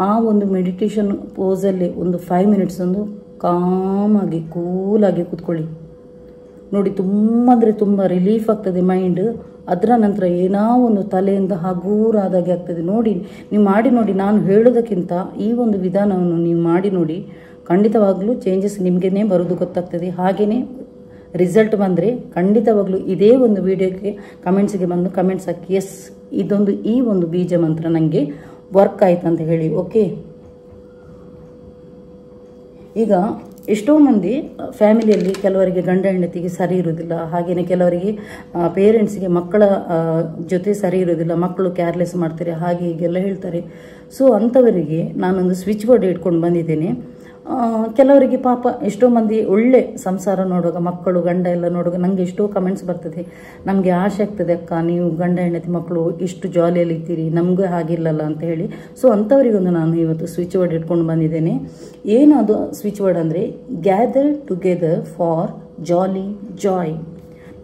ಆ ಒಂದು ಮೆಡಿಟೇಷನ್ ಪೋಸಲ್ಲಿ ಒಂದು 5 ಮಿನಿಟ್ಸ್ ಒಂದು ಕಾಮಾಗಿ ಕೂಲಾಗಿ ಕೂತ್ಕೊಳ್ಳಿ ನೋಡಿ. ತುಂಬ ಅಂದರೆ ತುಂಬ ರಿಲೀಫ್ ಆಗ್ತದೆ ಮೈಂಡ್. ಅದರ ನಂತರ ಏನೋ ಒಂದು ತಲೆಯಿಂದ ಹಗೂರಾದಾಗೆ ಆಗ್ತದೆ ನೋಡಿ. ನೀವು ಮಾಡಿ ನೋಡಿ, ನಾನು ಹೇಳೋದಕ್ಕಿಂತ ಈ ಒಂದು ವಿಧಾನವನ್ನು ನೀವು ಮಾಡಿ ನೋಡಿ, ಖಂಡಿತವಾಗ್ಲೂ ಚೇಂಜಸ್ ನಿಮಗೇ ಬರೋದು ಗೊತ್ತಾಗ್ತದೆ. ಹಾಗೆಯೇ ರಿಸಲ್ಟ್ ಬಂದರೆ ಖಂಡಿತವಾಗ್ಲೂ ಇದೇ ಒಂದು ವಿಡಿಯೋಗೆ ಕಮೆಂಟ್ಸಿಗೆ ಬಂದು ಕಮೆಂಟ್ಸ್ ಹಾಕಿ, ಎಸ್ ಇದೊಂದು ಈ ಒಂದು ಬೀಜ ಮಂತ್ರ ನನಗೆ ವರ್ಕ್ ಆಯ್ತು ಅಂತ ಹೇಳಿ. ಓಕೆ, ಈಗ ಎಷ್ಟೋ ಮಂದಿ ಫ್ಯಾಮಿಲಿಯಲ್ಲಿ ಕೆಲವರಿಗೆ ಗಂಡ ಹೆಂಡತಿಗೆ ಸರಿ ಇರೋದಿಲ್ಲ, ಹಾಗೆಯೇ ಕೆಲವರಿಗೆ ಪೇರೆಂಟ್ಸ್ಗೆ ಮಕ್ಕಳ ಜೊತೆ ಸರಿ ಇರೋದಿಲ್ಲ, ಮಕ್ಕಳು ಕೇರ್ಲೆಸ್ ಮಾಡ್ತಾರೆ, ಹಾಗೆ ಹೀಗೆಲ್ಲ ಹೇಳ್ತಾರೆ. ಸೊ ಅಂಥವರಿಗೆ ನಾನೊಂದು ಸ್ವಿಚ್ ಬೋರ್ಡ್ ಇಟ್ಕೊಂಡು ಬಂದಿದ್ದೇನೆ. ಕೆಲವರಿಗೆ ಪಾಪ ಎಷ್ಟೋ ಮಂದಿ ಒಳ್ಳೆ ಸಂಸಾರ ನೋಡುವಾಗ, ಮಕ್ಕಳು ಗಂಡ ಎಲ್ಲ ನೋಡುವಾಗ ನನಗೆ ಎಷ್ಟೋ ಕಮೆಂಟ್ಸ್ ಬರ್ತದೆ, ನಮಗೆ ಆಸೆ ಆಗ್ತದೆ ಅಕ್ಕ, ನೀವು ಗಂಡ ಹೆಂಡತಿ ಮಕ್ಕಳು ಇಷ್ಟು ಜಾಲಿಯಲ್ಲಿ ಇದ್ದೀರಿ, ನಮಗೂ ಹಾಗಿಲ್ಲಲ್ಲ ಅಂತ ಹೇಳಿ. ಸೊ ಅಂಥವರಿಗೊಂದು ನಾನು ಇವತ್ತು ಸ್ವಿಚ್ ವರ್ಡ್ ಇಟ್ಕೊಂಡು ಬಂದಿದ್ದೇನೆ. ಏನು ಅದು ಸ್ವಿಚ್ ವರ್ಡ್ ಅಂದರೆ, gather together for jolly Joy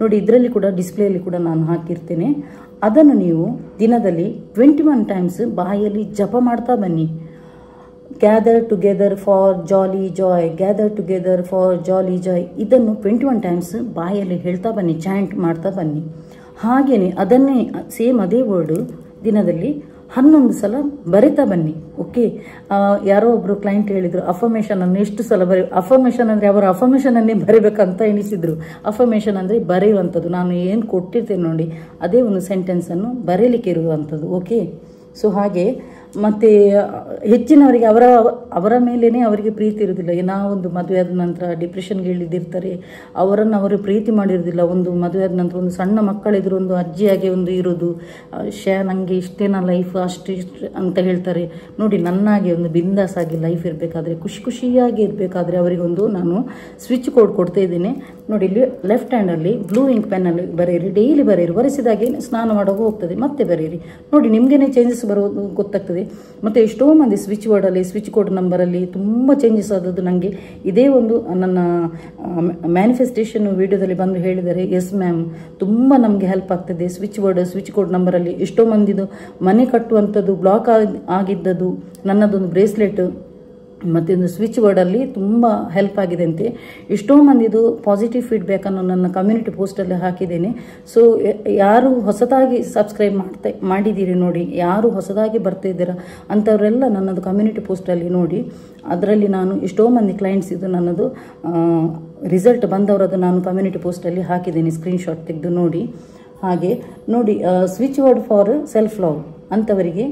ನೋಡಿ. ಇದರಲ್ಲಿ ಕೂಡ ಡಿಸ್ಪ್ಲೇಯಲ್ಲಿ ಕೂಡ ನಾನು ಹಾಕಿರ್ತೇನೆ. ಅದನ್ನು ನೀವು ದಿನದಲ್ಲಿ 21 ಟೈಮ್ಸ್ ಬಾಯಲ್ಲಿ ಜಪ ಮಾಡ್ತಾ ಬನ್ನಿ. Gather together for jolly joy, gather together for jolly joy, ಇದನ್ನು 21 ಟೈಮ್ಸ್ ಬಾಯಲ್ಲಿ ಹೇಳ್ತಾ ಬನ್ನಿ, ಚಾಂಟ್ ಮಾಡ್ತಾ ಬನ್ನಿ. ಹಾಗೆಯೇ ಅದನ್ನೇ ಸೇಮ್ ಅದೇ ವರ್ಡು ದಿನದಲ್ಲಿ 11 ಸಲ ಬರಿತಾ ಬನ್ನಿ. ಓಕೆ, ಯಾರೋ ಒಬ್ಬರು ಕ್ಲೈಂಟ್ ಹೇಳಿದರು, ಅಫರ್ಮೇಷನನ್ನು ಎಷ್ಟು ಸಲ ಅಫರ್ಮೇಷನ್ ಅಂದರೆ ಅವರ ಅಫರ್ಮೇಷನನ್ನೇ ಬರೀಬೇಕಂತ ಎನಿಸಿದ್ರು. ಅಫರ್ಮೇಷನ್ ಅಂದರೆ ಬರೆಯುವಂಥದ್ದು, ನಾನು ಏನು ಕೊಟ್ಟಿರ್ತೇನೆ ನೋಡಿ ಅದೇ ಒಂದು ಸೆಂಟೆನ್ಸನ್ನು ಬರೀಲಿಕ್ಕೆ ಇರುವಂಥದ್ದು. ಓಕೆ, ಸೊ ಹಾಗೆ ಮತ್ತು ಹೆಚ್ಚಿನವರಿಗೆ ಅವರ ಮೇಲೇ ಅವರಿಗೆ ಪ್ರೀತಿ ಇರೋದಿಲ್ಲ. ಏನೋ ಒಂದು ಮದುವೆ ಆದ ನಂತರ ಡಿಪ್ರೆಷನ್ಗೆ ಇಳಿದಿರ್ತಾರೆ, ಅವರನ್ನು ಅವರು ಪ್ರೀತಿ ಮಾಡಿರೋದಿಲ್ಲ. ಒಂದು ಮದುವೆ ಆದ ನಂತರ ಒಂದು ಸಣ್ಣ ಮಕ್ಕಳಿದ್ರು ಒಂದು ಅಜ್ಜಿಯಾಗಿ ಒಂದು ಇರೋದು, ನನಗೆ ಇಷ್ಟೇನ ಲೈಫ್ ಅಷ್ಟು ಅಂತ ಹೇಳ್ತಾರೆ ನೋಡಿ. ನನ್ನಾಗೆ ಒಂದು ಬಿಂದಾಸ್ ಆಗಿ ಲೈಫ್ ಇರಬೇಕಾದ್ರೆ, ಖುಷಿಯಾಗಿ ಇರಬೇಕಾದ್ರೆ ಅವರಿಗೊಂದು ನಾನು ಸ್ವಿಚ್ ಕೋಡ್ ಕೊಡ್ತಾ ಇದ್ದೀನಿ ನೋಡಿ. ಇಲ್ಲಿ ಲೆಫ್ಟ್ ಹ್ಯಾಂಡಲ್ಲಿ ಬ್ಲೂ ಇಂಕ್ ಪೆನ್ನಲ್ಲಿ ಬರೆಯಿರಿ, ಡೈಲಿ ಬರೆಯಿರಿ, ಬರೆಸಿದಾಗೆ ಸ್ನಾನ ಮಾಡೋಕೆ ಹೋಗ್ತದೆ, ಮತ್ತೆ ಬರೆಯಿರಿ ನೋಡಿ, ನಿಮಗೇನೆ ಚೇಂಜಸ್ ಬರೋದು ಗೊತ್ತಾಗ್ತದೆ. ಮತ್ತು ಎಷ್ಟೋ ಮಂದಿ ಸ್ವಿಚ್ ವರ್ಡಲ್ಲಿ, ಸ್ವಿಚ್ ಕೋಡ್ ನಂಬರಲ್ಲಿ ತುಂಬ ಚೇಂಜಸ್ ಆದದ್ದು ನನಗೆ ಇದೇ ಒಂದು ನನ್ನ ಮ್ಯಾನಿಫೆಸ್ಟೇಷನ್ ವಿಡಿಯೋದಲ್ಲಿ ಬಂದು ಹೇಳಿದ್ದಾರೆ, ಎಸ್ ಮ್ಯಾಮ್ ತುಂಬ ನಮಗೆ ಹೆಲ್ಪ್ ಆಗ್ತದೆ ಸ್ವಿಚ್ ವರ್ಡ್, ಸ್ವಿಚ್ ಕೋಡ್ ನಂಬರಲ್ಲಿ. ಎಷ್ಟೋ ಮಂದಿದು ಮನೆ ಕಟ್ಟುವಂಥದ್ದು ಬ್ಲಾಕ್ ಆಗಿದ್ದದು, ನನ್ನದೊಂದು ಬ್ರೇಸ್ಲೆಟ್ ಮತ್ತು ಒಂದು ಸ್ವಿಚ್ ಬೋರ್ಡಲ್ಲಿ ತುಂಬ ಹೆಲ್ಪ್ ಆಗಿದೆ ಅಂತೆ. ಎಷ್ಟೋ ಮಂದಿದು ಪಾಸಿಟಿವ್ ಫೀಡ್ಬ್ಯಾಕನ್ನು ನನ್ನ ಕಮ್ಯುನಿಟಿ ಪೋಸ್ಟಲ್ಲಿ ಹಾಕಿದ್ದೇನೆ. ಸೊ ಯಾರು ಹೊಸದಾಗಿ ಸಬ್ಸ್ಕ್ರೈಬ್ ಮಾಡಿದ್ದೀರಿ ನೋಡಿ, ಯಾರು ಹೊಸದಾಗಿ ಬರ್ತಿದ್ದೀರಾ ಅಂಥವರೆಲ್ಲ ನನ್ನದು ಕಮ್ಯುನಿಟಿ ಪೋಸ್ಟಲ್ಲಿ ನೋಡಿ. ಅದರಲ್ಲಿ ನಾನು ಎಷ್ಟೋ ಮಂದಿ ಕ್ಲೈಂಟ್ಸ್ ಇದು ನನ್ನದು ರಿಸಲ್ಟ್ ಬಂದವರದ್ದು ನಾನು ಕಮ್ಯುನಿಟಿ ಪೋಸ್ಟಲ್ಲಿ ಹಾಕಿದ್ದೀನಿ, ಸ್ಕ್ರೀನ್ಶಾಟ್ ತೆಗೆದು ನೋಡಿ. ಹಾಗೆ ನೋಡಿ, switch board for self love ಅಂಥವರಿಗೆ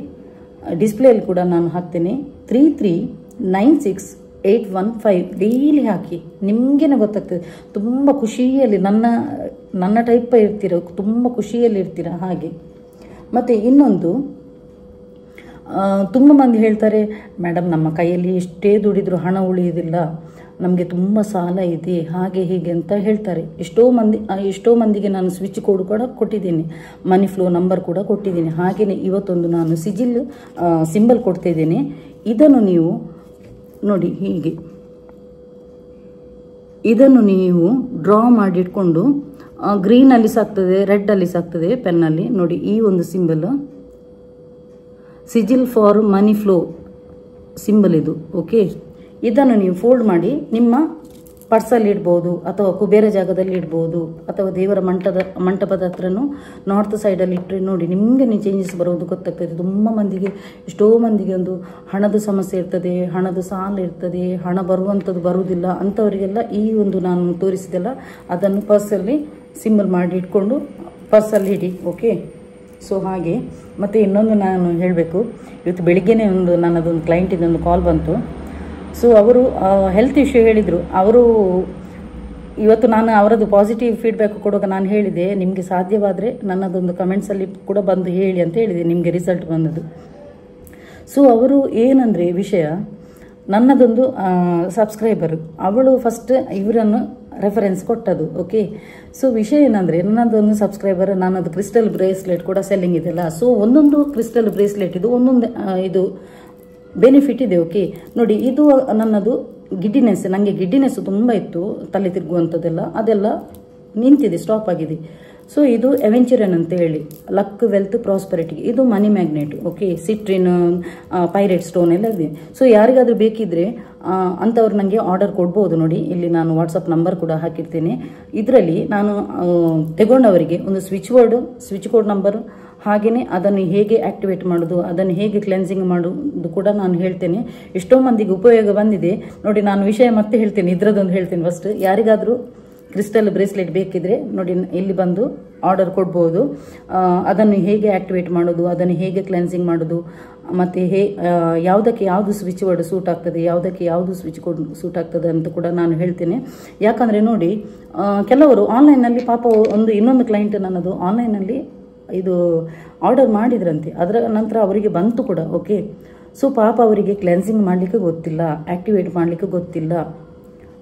ಡಿಸ್ಪ್ಲೇಯಲ್ಲಿ ಕೂಡ ನಾನು ಹಾಕ್ತೇನೆ. 3396815 ಡೈಲಿ ಹಾಕಿ, ನಿಮಗೇನೆ ಗೊತ್ತಾಗ್ತದೆ. ತುಂಬ ಖುಷಿಯಲ್ಲಿ ನನ್ನ ಟೈಪ್ ಇರ್ತೀರ, ತುಂಬ ಖುಷಿಯಲ್ಲಿ ಇರ್ತೀರ ಹಾಗೆ. ಮತ್ತು ಇನ್ನೊಂದು, ತುಂಬ ಮಂದಿ ಹೇಳ್ತಾರೆ, ಮೇಡಮ್ ನಮ್ಮ ಕೈಯಲ್ಲಿ ಎಷ್ಟೇ ದುಡಿದ್ರು ಹಣ ಉಳಿಯೋದಿಲ್ಲ, ನಮಗೆ ತುಂಬ ಸಾಲ ಇದೆ, ಹಾಗೆ ಹೀಗೆ ಅಂತ ಹೇಳ್ತಾರೆ. ಎಷ್ಟೋ ಮಂದಿಗೆ ನಾನು ಸ್ವಿಚ್ ಕೋಡ್ ಕೂಡ ಕೊಟ್ಟಿದ್ದೀನಿ, ಮನಿ ಫ್ಲೋ ನಂಬರ್ ಕೂಡ ಕೊಟ್ಟಿದ್ದೀನಿ. ಹಾಗೆಯೇ ಇವತ್ತೊಂದು ನಾನು ಸಿಜಿಲ್ ಸಿಂಬಲ್ ಕೊಡ್ತಿದ್ದೀನಿ. ಇದನ್ನು ನೀವು ನೋಡಿ, ಹೀಗೆ ಇದನ್ನು ನೀವು ಡ್ರಾ ಮಾಡಿಟ್ಕೊಂಡು ಗ್ರೀನಲ್ಲಿ ಸಾಕ್ತದೆ, ರೆಡ್ಡಲ್ಲಿ ಸಾಕ್ತದೆ ಪೆನ್ನಲ್ಲಿ ನೋಡಿ. ಈ ಒಂದು symbol sigil for money flow symbol ಇದು. ಓಕೆ, ಇದನ್ನು ನೀವು ಫೋಲ್ಡ್ ಮಾಡಿ ನಿಮ್ಮ ಪರ್ಸಲ್ಲಿ ಇಡ್ಬೋದು, ಅಥವಾ ಕುಬೇರ ಜಾಗದಲ್ಲಿ ಇಡ್ಬೋದು, ಅಥವಾ ದೇವರ ಮಂಟಪದ ಹತ್ರನೂ ನಾರ್ತ್ ಸೈಡಲ್ಲಿ ಇಟ್ಟರೆ ನೋಡಿ ನಿಮಗೆ ಚೇಂಜಸ್ ಬರೋದು ಗೊತ್ತಾಗ್ತದೆ. ತುಂಬ ಮಂದಿಗೆ, ಎಷ್ಟೋ ಮಂದಿಗೆ ಒಂದು ಹಣದ ಸಮಸ್ಯೆ ಇರ್ತದೆ, ಹಣದ ಸಾಲ ಇರ್ತದೆ, ಹಣ ಬರುವಂಥದ್ದು ಬರುವುದಿಲ್ಲ. ಅಂಥವರಿಗೆಲ್ಲ ಈ ಒಂದು ನಾನು ತೋರಿಸಿದೆಲ್ಲ ಅದನ್ನು ಪರ್ಸಲ್ಲಿ ಸಿಂಬಲ್ ಮಾಡಿ ಇಟ್ಕೊಂಡು ಪರ್ಸಲ್ಲಿ ಇಡಿ. ಓಕೆ, ಸೊ ಹಾಗೆ. ಮತ್ತು ಇನ್ನೊಂದು ನಾನು ಹೇಳಬೇಕು, ಇವತ್ತು ಬೆಳಿಗ್ಗೆನೇ ನನ್ನದೊಂದು ಕ್ಲೈಂಟಿಂದೊಂದು ಕಾಲ್ ಬಂತು. ಸೊ ಅವರು ಹೆಲ್ತ್ ಇಶ್ಯೂ ಹೇಳಿದರು. ಅವರು ಇವತ್ತು ನಾನು ಅವರದ್ದು ಪಾಸಿಟಿವ್ ಫೀಡ್ಬ್ಯಾಕ್ ಕೊಡುವಾಗ ನಾನು ಹೇಳಿದೆ, ನಿಮಗೆ ಸಾಧ್ಯವಾದರೆ ನನ್ನದೊಂದು ಕಮೆಂಟ್ಸಲ್ಲಿ ಕೂಡ ಬಂದು ಹೇಳಿ ಅಂತ ಹೇಳಿದೆ, ನಿಮಗೆ ರಿಸಲ್ಟ್ ಬಂದದ್ದು. ಸೊ ಅವರು ಏನಂದರೆ ವಿಷಯ, ನನ್ನದೊಂದು ಸಬ್ಸ್ಕ್ರೈಬರು, ಅವಳು ಫಸ್ಟ್ ಇವರನ್ನು ರೆಫರೆನ್ಸ್ ಕೊಟ್ಟದು. ಓಕೆ, ಸೊ ವಿಷಯ ಏನಂದರೆ, ನನ್ನದೊಂದು ಸಬ್ಸ್ಕ್ರೈಬರ್, ನನ್ನದು ಕ್ರಿಸ್ಟಲ್ ಬ್ರೇಸ್ಲೆಟ್ ಕೂಡ ಸೆಲ್ಲಿಂಗ್ ಇದೆಯಲ್ಲ. ಸೊ ಒಂದೊಂದು ಕ್ರಿಸ್ಟಲ್ ಬ್ರೇಸ್ಲೆಟ್ ಇದು ಒಂದೊಂದು ಇದು ಬೆನಿಫಿಟ್ ಇದೆ. ಓಕೆ ನೋಡಿ, ಇದು ನನ್ನದು ಗಿಡ್ಡಿನೆಸ್, ನನಗೆ ಗಿಡ್ಡಿನೆಸ್ ತುಂಬ ಇತ್ತು, ತಲೆ ತಿರುಗುವಂಥದ್ದೆಲ್ಲ, ಅದೆಲ್ಲ ನಿಂತಿದೆ, ಸ್ಟಾಪ್ ಆಗಿದೆ. ಸೊ ಇದು ಅವೆಂಚುರನ್ ಅಂತ ಹೇಳಿ, ಲಕ್, ವೆಲ್ತ್, ಪ್ರಾಸ್ಪರಿಟಿ, ಇದು money magnet. Okay, citrine, pirate stone ಎಲ್ಲ ಇದೆ. ಸೊ ಯಾರಿಗಾದ್ರೂ ಬೇಕಿದ್ರೆ ಅಂಥವ್ರು ನನಗೆ ಆರ್ಡರ್ ಕೊಡ್ಬೋದು. ನೋಡಿ, ಇಲ್ಲಿ ನಾನು ವಾಟ್ಸಪ್ ನಂಬರ್ ಕೂಡ ಹಾಕಿರ್ತೀನಿ. ಇದರಲ್ಲಿ ನಾನು ತಗೊಂಡವರಿಗೆ ಒಂದು ಸ್ವಿಚ್ ಕೋಡ್ ನಂಬರ್, ಹಾಗೆಯೇ ಅದನ್ನು ಹೇಗೆ ಆಕ್ಟಿವೇಟ್ ಮಾಡೋದು, ಅದನ್ನು ಹೇಗೆ ಕ್ಲೆನ್ಸಿಂಗ್ ಮಾಡೋದು ಕೂಡ ನಾನು ಹೇಳ್ತೇನೆ. ಎಷ್ಟೋ ಮಂದಿಗೆ ಉಪಯೋಗ ಬಂದಿದೆ ನೋಡಿ. ನಾನು ವಿಷಯ ಮತ್ತೆ ಹೇಳ್ತೇನೆ, ಇದರದೊಂದು ಹೇಳ್ತೇನೆ ಫಸ್ಟ್. ಯಾರಿಗಾದರೂ ಕ್ರಿಸ್ಟಲ್ ಬ್ರೇಸ್ಲೆಟ್ ಬೇಕಿದ್ರೆ ನೋಡಿ, ಇಲ್ಲಿ ಬಂದು ಆರ್ಡರ್ ಕೊಡ್ಬೋದು. ಅದನ್ನು ಹೇಗೆ ಆಕ್ಟಿವೇಟ್ ಮಾಡೋದು, ಅದನ್ನು ಹೇಗೆ ಕ್ಲೆನ್ಸಿಂಗ್ ಮಾಡೋದು, ಮತ್ತು ಯಾವುದಕ್ಕೆ ಯಾವುದು ಸ್ವಿಚ್ ವರ್ಡ್ ಸೂಟ್ ಆಗ್ತದೆ, ಯಾವುದಕ್ಕೆ ಯಾವುದು ಸ್ವಿಚ್ ಕೋಡ್ ಸೂಟ್ ಆಗ್ತದೆ ಅಂತ ಕೂಡ ನಾನು ಹೇಳ್ತೇನೆ. ಯಾಕಂದರೆ ನೋಡಿ, ಕೆಲವರು ಆನ್ಲೈನಲ್ಲಿ, ಪಾಪ ಇನ್ನೊಂದು ಕ್ಲೈಂಟ್ ನನ್ನದು ಆನ್ಲೈನಲ್ಲಿ ಇದು ಆರ್ಡರ್ ಮಾಡಿದ್ರಂತೆ, ಅದರ ನಂತರ ಅವರಿಗೆ ಬಂತು ಕೂಡ. ಓಕೆ, ಸೊ ಪಾಪ ಅವರಿಗೆ ಕ್ಲೆನ್ಸಿಂಗ್ ಮಾಡಲಿಕ್ಕೆ ಗೊತ್ತಿಲ್ಲ, ಆಕ್ಟಿವೇಟ್ ಮಾಡಲಿಕ್ಕೆ ಗೊತ್ತಿಲ್ಲ.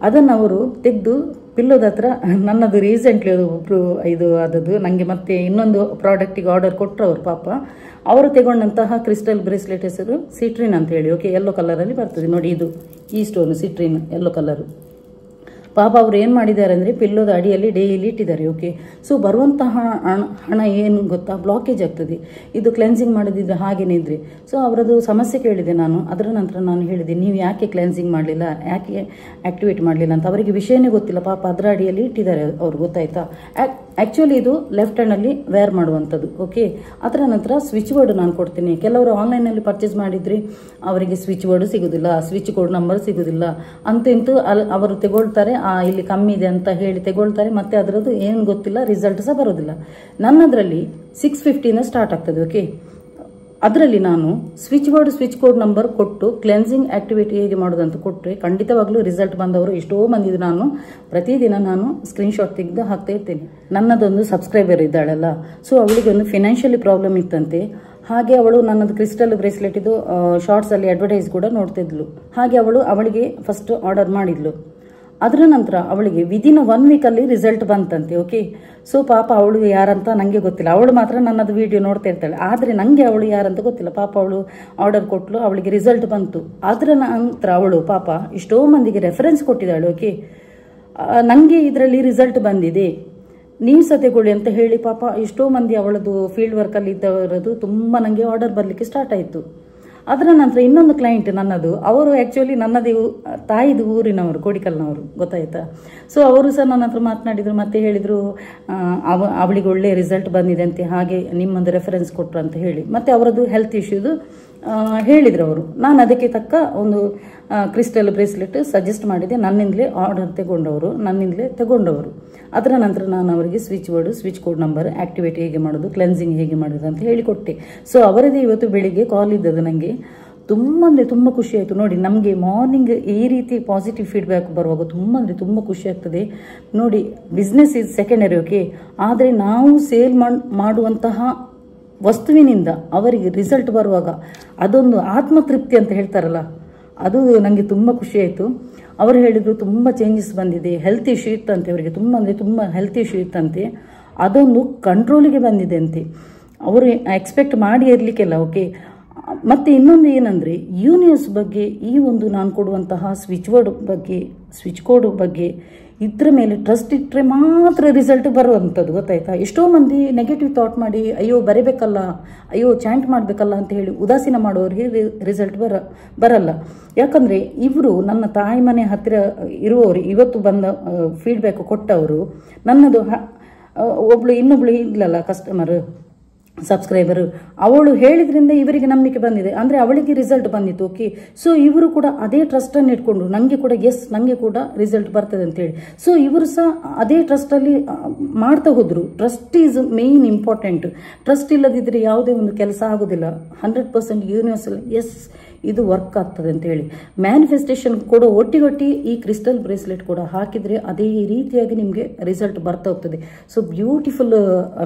ಅದನ್ನು ಅವರು ತೆಗೆದು ಪಿಲ್ಲೋದ ಹತ್ರ, ನನ್ನದು ರೀಸೆಂಟ್ಲಿ ಒಬ್ಬರು ಇದು ಆದದ್ದು, ನನಗೆ ಮತ್ತೆ ಇನ್ನೊಂದು ಪ್ರಾಡಕ್ಟಿಗೆ ಆರ್ಡರ್ ಕೊಟ್ಟರು ಅವರು. ಪಾಪ ಅವರು ತಗೊಂಡಂತಹ ಕ್ರಿಸ್ಟಲ್ ಬ್ರೇಸ್ಲೆಟ್ ಹೆಸರು ಸಿಟ್ರಿನ್ ಅಂತ ಹೇಳಿ. ಓಕೆ, ಯೆಲ್ಲೋ ಕಲರಲ್ಲಿ ಬರ್ತದೆ ನೋಡಿ, ಇದು ಈ ಸ್ಟೋನು ಸಿಟ್ರಿನ್ ಯೆಲ್ಲೋ ಕಲರು. ಪಾಪ ಅವರು ಏನು ಮಾಡಿದ್ದಾರೆ ಅಂದರೆ ಪಿಲ್ಲೋದ ಅಡಿಯಲ್ಲಿ ಡೈಲಿ ಇಟ್ಟಿದ್ದಾರೆ. ಓಕೆ, ಸೊ ಬರುವಂತಹ ಹಣ ಏನು ಗೊತ್ತಾ, ಬ್ಲಾಕೇಜ್ ಆಗ್ತದೆ. ಇದು ಕ್ಲೆನ್ಸಿಂಗ್ ಮಾಡೋದಿದ್ರೆ ಹಾಗೇನೇ ಇದ್ರೆ. ಸೊ ಅವರದ್ದು ಸಮಸ್ಯೆ ಕೇಳಿದೆ ನಾನು. ಅದರ ನಂತರ ನಾನು ಹೇಳಿದೆ, ನೀವು ಯಾಕೆ ಕ್ಲೆನ್ಸಿಂಗ್ ಮಾಡಲಿಲ್ಲ, ಯಾಕೆ ಆಕ್ಟಿವೇಟ್ ಮಾಡಲಿಲ್ಲ ಅಂತ. ಅವರಿಗೆ ವಿಷಯನೇ ಗೊತ್ತಿಲ್ಲ, ಪಾಪ ಅದರ ಅಡಿಯಲ್ಲಿ ಇಟ್ಟಿದ್ದಾರೆ ಅವ್ರು, ಗೊತ್ತಾಯ್ತಾ. ಆ್ಯಕ್ಚುಲಿ ಇದು ಲೆಫ್ಟ್ ಹ್ಯಾಂಡಲ್ಲಿ ವೇರ್ ಮಾಡುವಂಥದ್ದು. ಓಕೆ, ಅದರ ನಂತರ ಸ್ವಿಚ್ ಬೋರ್ಡ್ ನಾನು ಕೊಡ್ತೀನಿ. ಕೆಲವರು ಆನ್ಲೈನಲ್ಲಿ ಪರ್ಚೇಸ್ ಮಾಡಿದರೆ ಅವರಿಗೆ ಸ್ವಿಚ್ ಬೋರ್ಡ್ ಸಿಗೋದಿಲ್ಲ, ಸ್ವಿಚ್ ಕೋಡ್ ನಂಬರ್ ಸಿಗೋದಿಲ್ಲ ಅಂತೂ ಅವರು ತಗೊಳ್ತಾರೆ. ಇಲ್ಲಿ ಕಮ್ಮಿ ಇದೆ ಅಂತ ಹೇಳಿ ತಗೊಳ್ತಾರೆ, ಮತ್ತೆ ಅದರದ್ದು ಏನು ಗೊತ್ತಿಲ್ಲ, ರಿಸಲ್ಟ್ ಸಹ ಬರೋದಿಲ್ಲ. ನನ್ನದರಲ್ಲಿ 650 ಸ್ಟಾರ್ಟ್ ಆಗ್ತದೆ. ಓಕೆ, ಅದರಲ್ಲಿ ನಾನು ಸ್ವಿಚ್ ಕೋಡ್ ನಂಬರ್ ಕೊಟ್ಟು ಕ್ಲೆನ್ಸಿಂಗ್ ಆಕ್ಟಿವಿಟಿ ಹೇಗೆ ಮಾಡೋದಂತ ಕೊಟ್ಟರೆ ಖಂಡಿತವಾಗ್ಲೂ ರಿಸಲ್ಟ್ ಬಂದವರು ಎಷ್ಟೋ ಮಂದಿದ್ದು ನಾನು ಪ್ರತಿದಿನ ನಾನು ಸ್ಕ್ರೀನ್ಶಾಟ್ ತೆಗೆದು ಹಾಕ್ತಾ ಇರ್ತೇನೆ. ನನ್ನದೊಂದು ಸಬ್ಸ್ಕ್ರೈಬರ್ ಇದ್ದಾಳಲ್ಲ, ಸೊ ಅವಳಿಗೆ ಒಂದು ಫಿನಾನ್ಷಿಯಲಿ ಪ್ರಾಬ್ಲಮ್ ಇತ್ತಂತೆ. ಹಾಗೆ ಅವಳು ನನ್ನದು ಕ್ರಿಸ್ಟಲ್ ಬ್ರೇಸ್ಲೆಟ್ ಇದು ಶಾರ್ಟ್ಸಲ್ಲಿ ಅಡ್ವರ್ಟೈಸ್ ಕೂಡ ನೋಡ್ತಿದ್ಲು. ಹಾಗೆ ಅವಳಿಗೆ ಫಸ್ಟ್ ಆರ್ಡರ್ ಮಾಡಿದ್ಲು. ಅದರ ನಂತರ ಅವಳಿಗೆ ವಿದಿನ್ 1 ವೀಕಲ್ಲಿ ರಿಸಲ್ಟ್ ಬಂತಂತೆ. ಓಕೆ, ಸೊ ಪಾಪ ಅವಳು ಯಾರಂತ ನನಗೆ ಗೊತ್ತಿಲ್ಲ. ಅವಳು ಮಾತ್ರ ನನ್ನದು ವಿಡಿಯೋ ನೋಡ್ತಾ ಇರ್ತಾಳೆ, ಆದರೆ ನನಗೆ ಅವಳು ಯಾರಂತ ಗೊತ್ತಿಲ್ಲ. ಪಾಪ ಅವಳು ಆರ್ಡರ್ ಕೊಟ್ಟಳು, ಅವಳಿಗೆ ರಿಸಲ್ಟ್ ಬಂತು. ಅದರ ನಂತರ ಅವಳು ಪಾಪ ಎಷ್ಟೋ ಮಂದಿಗೆ ರೆಫರೆನ್ಸ್ ಕೊಟ್ಟಿದ್ದಾಳೆ. ಓಕೆ, ನನಗೆ ಇದರಲ್ಲಿ ರಿಸಲ್ಟ್ ಬಂದಿದೆ, ನೀವು ಸಹ ತಗೊಳ್ಳಿ ಅಂತ ಹೇಳಿ ಪಾಪ ಎಷ್ಟೋ ಮಂದಿ ಅವಳದು ಫೀಲ್ಡ್ ವರ್ಕಲ್ಲಿ ಇದ್ದವರದು ತುಂಬ ನನಗೆ ಆರ್ಡರ್ ಬರಲಿಕ್ಕೆ ಸ್ಟಾರ್ಟ್ ಆಯಿತು. ಅದರ ನಂತರ ಇನ್ನೊಂದು ಕ್ಲೈಂಟ್ ನನ್ನದು, ಅವರು ಆ್ಯಕ್ಚುಲಿ ನನ್ನದೇ ತಾಯಿದು ಊರಿನವರು, ಕೋಡಿಕಲ್ನವರು, ಗೊತ್ತಾಯ್ತಾ. ಸೊ ಅವರು ಸಹ ನನ್ನ ಹತ್ರ ಮಾತನಾಡಿದರು, ಮತ್ತೆ ಹೇಳಿದರು ಅವಳಿಗೆ ಒಳ್ಳೆಯ ರಿಸಲ್ಟ್ ಬಂದಿದೆ ಅಂತೆ, ಹಾಗೆ ನಿಮ್ಮೊಂದು ರೆಫರೆನ್ಸ್ ಕೊಟ್ಟರು ಅಂತ ಹೇಳಿ. ಮತ್ತು ಅವರದ್ದು ಹೆಲ್ತ್ ಇಶ್ಯೂದು ಹೇಳಿದರು ಅವರು. ನಾನು ಅದಕ್ಕೆ ತಕ್ಕ ಒಂದು ಕ್ರಿಸ್ಟಲ್ ಬ್ರೇಸ್ಲೆಟ್ ಸಜೆಸ್ಟ್ ಮಾಡಿದೆ. ನನ್ನಿಂದಲೇ ಆರ್ಡರ್ ನನ್ನಿಂದಲೇ ತಗೊಂಡವರು. ಅದರ ನಂತರ ನಾನು ಅವರಿಗೆ ಸ್ವಿಚ್ ಕೋಡ್ ನಂಬರ್, ಆ್ಯಕ್ಟಿವೇಟ್ ಹೇಗೆ ಮಾಡೋದು, ಕ್ಲೆನ್ಸಿಂಗ್ ಹೇಗೆ ಮಾಡೋದು ಅಂತ ಹೇಳಿಕೊಟ್ಟೆ. ಸೊ ಅವರದೇ ಇವತ್ತು ಬೆಳಿಗ್ಗೆ ಕಾಲ್ ಇದ್ದದ್ದು. ನನಗೆ ತುಂಬ ಖುಷಿ ಆಯಿತು. ನೋಡಿ, ನಮಗೆ ಮಾರ್ನಿಂಗ್ ಈ ರೀತಿ ಪಾಸಿಟಿವ್ ಫೀಡ್ಬ್ಯಾಕ್ ಬರುವಾಗ ತುಂಬ ಖುಷಿ ಆಗ್ತದೆ. ನೋಡಿ, ಬಿಸ್ನೆಸ್ ಈಸ್ ಸೆಕೆಂಡರಿ, ಓಕೆ, ಆದರೆ ನಾವು ಸೇಲ್ ಮಾಡುವಂತಹ ವಸ್ತುವಿನಿಂದ ಅವರಿಗೆ ರಿಸಲ್ಟ್ ಬರುವಾಗ ಅದೊಂದು ಆತ್ಮತೃಪ್ತಿ ಅಂತ ಹೇಳ್ತಾರಲ್ಲ, ಅದು ನನಗೆ ತುಂಬ ಖುಷಿ ಆಯಿತು. ಅವರು ಹೇಳಿದರು ತುಂಬ ಚೇಂಜಸ್ ಬಂದಿದೆ, ಹೆಲ್ತ್ ಇಶ್ಯೂ ಇತ್ತಂತೆ ಅವರಿಗೆ, ತುಂಬ ಹೆಲ್ತ್ ಇಶ್ಯೂ ಇತ್ತಂತೆ, ಅದೊಂದು ಕಂಟ್ರೋಲಿಗೆ ಬಂದಿದೆ ಅಂತೆ. ಅವರು ಎಕ್ಸ್ಪೆಕ್ಟ್ ಮಾಡಿ ಇರಲಿಕ್ಕೆಲ್ಲ, ಓಕೆ. ಮತ್ತು ಇನ್ನೊಂದು ಏನಂದರೆ, ಯೂನಿವರ್ಸ್ ಬಗ್ಗೆ ಈ ಒಂದು ನಾನು ಕೊಡುವಂತಹ ಸ್ವಿಚ್ ಕೋಡ್ ಬಗ್ಗೆ ಇದರ ಮೇಲೆ ಟ್ರಸ್ಟ್ ಇಟ್ಟರೆ ಮಾತ್ರ ರಿಸಲ್ಟ್ ಬರುವಂಥದ್ದು, ಗೊತ್ತಾಯ್ತಾ. ಎಷ್ಟೋ ಮಂದಿ ನೆಗೆಟಿವ್ ಥಾಟ್ ಮಾಡಿ ಅಯ್ಯೋ ಬರೀಬೇಕಲ್ಲ, ಅಯ್ಯೋ ಚಾಂಟ್ ಮಾಡಬೇಕಲ್ಲ ಅಂತ ಹೇಳಿ ಉದಾಸೀನ ಮಾಡೋರಿಗೆ ರಿಸಲ್ಟ್ ಬರಲ್ಲ. ಯಾಕಂದರೆ ಇವರು ನನ್ನ ತಾಯಿ ಮನೆ ಹತ್ತಿರ ಇರುವವರು, ಇವತ್ತು ಬಂದ ಫೀಡ್ಬ್ಯಾಕ್ ಕೊಟ್ಟವರು, ನನ್ನದು ಇನ್ನೊಬ್ಳು ಇಲ್ಲಲ್ಲ ಕಸ್ಟಮರ್ ಸಬ್ಸ್ಕ್ರೈಬರು, ಅವಳು ಹೇಳಿದ್ರಿಂದ ಇವರಿಗೆ ನಂಬಿಕೆ ಬಂದಿದೆ, ಅಂದರೆ ಅವಳಿಗೆ ರಿಸಲ್ಟ್ ಬಂದಿತ್ತು, ಓಕೆ. ಸೊ ಇವರು ಕೂಡ ಅದೇ ಟ್ರಸ್ಟನ್ನು ಇಟ್ಕೊಂಡು ನನಗೆ ಕೂಡ ರಿಸಲ್ಟ್ ಬರ್ತದೆ ಅಂತೇಳಿ, ಸೊ ಇವರು ಸಹ ಅದೇ ಟ್ರಸ್ಟಲ್ಲಿ ಮಾಡ್ತಾ ಹೋದರು. Trust is main important. Trust ಇಲ್ಲದಿದ್ದರೆ ಯಾವುದೇ ಒಂದು ಕೆಲಸ ಆಗೋದಿಲ್ಲ. 100% ಯೂನಿವರ್ಸಲ್ ಇದು ವರ್ಕ್ ಆಗ್ತದೆ ಅಂತ ಹೇಳಿ ಮ್ಯಾನಿಫೆಸ್ಟೇಷನ್ ಕೂಡ ಒಟ್ಟಿಗೊಟ್ಟಿ ಈ ಕ್ರಿಸ್ಟಲ್ ಬ್ರೇಸ್ಲೆಟ್ ಕೂಡ ಹಾಕಿದರೆ ಅದೇ ರೀತಿಯಾಗಿ ನಿಮಗೆ ರಿಸಲ್ಟ್ ಬರ್ತಾ ಹೋಗ್ತದೆ. ಸೊ ಬ್ಯೂಟಿಫುಲ್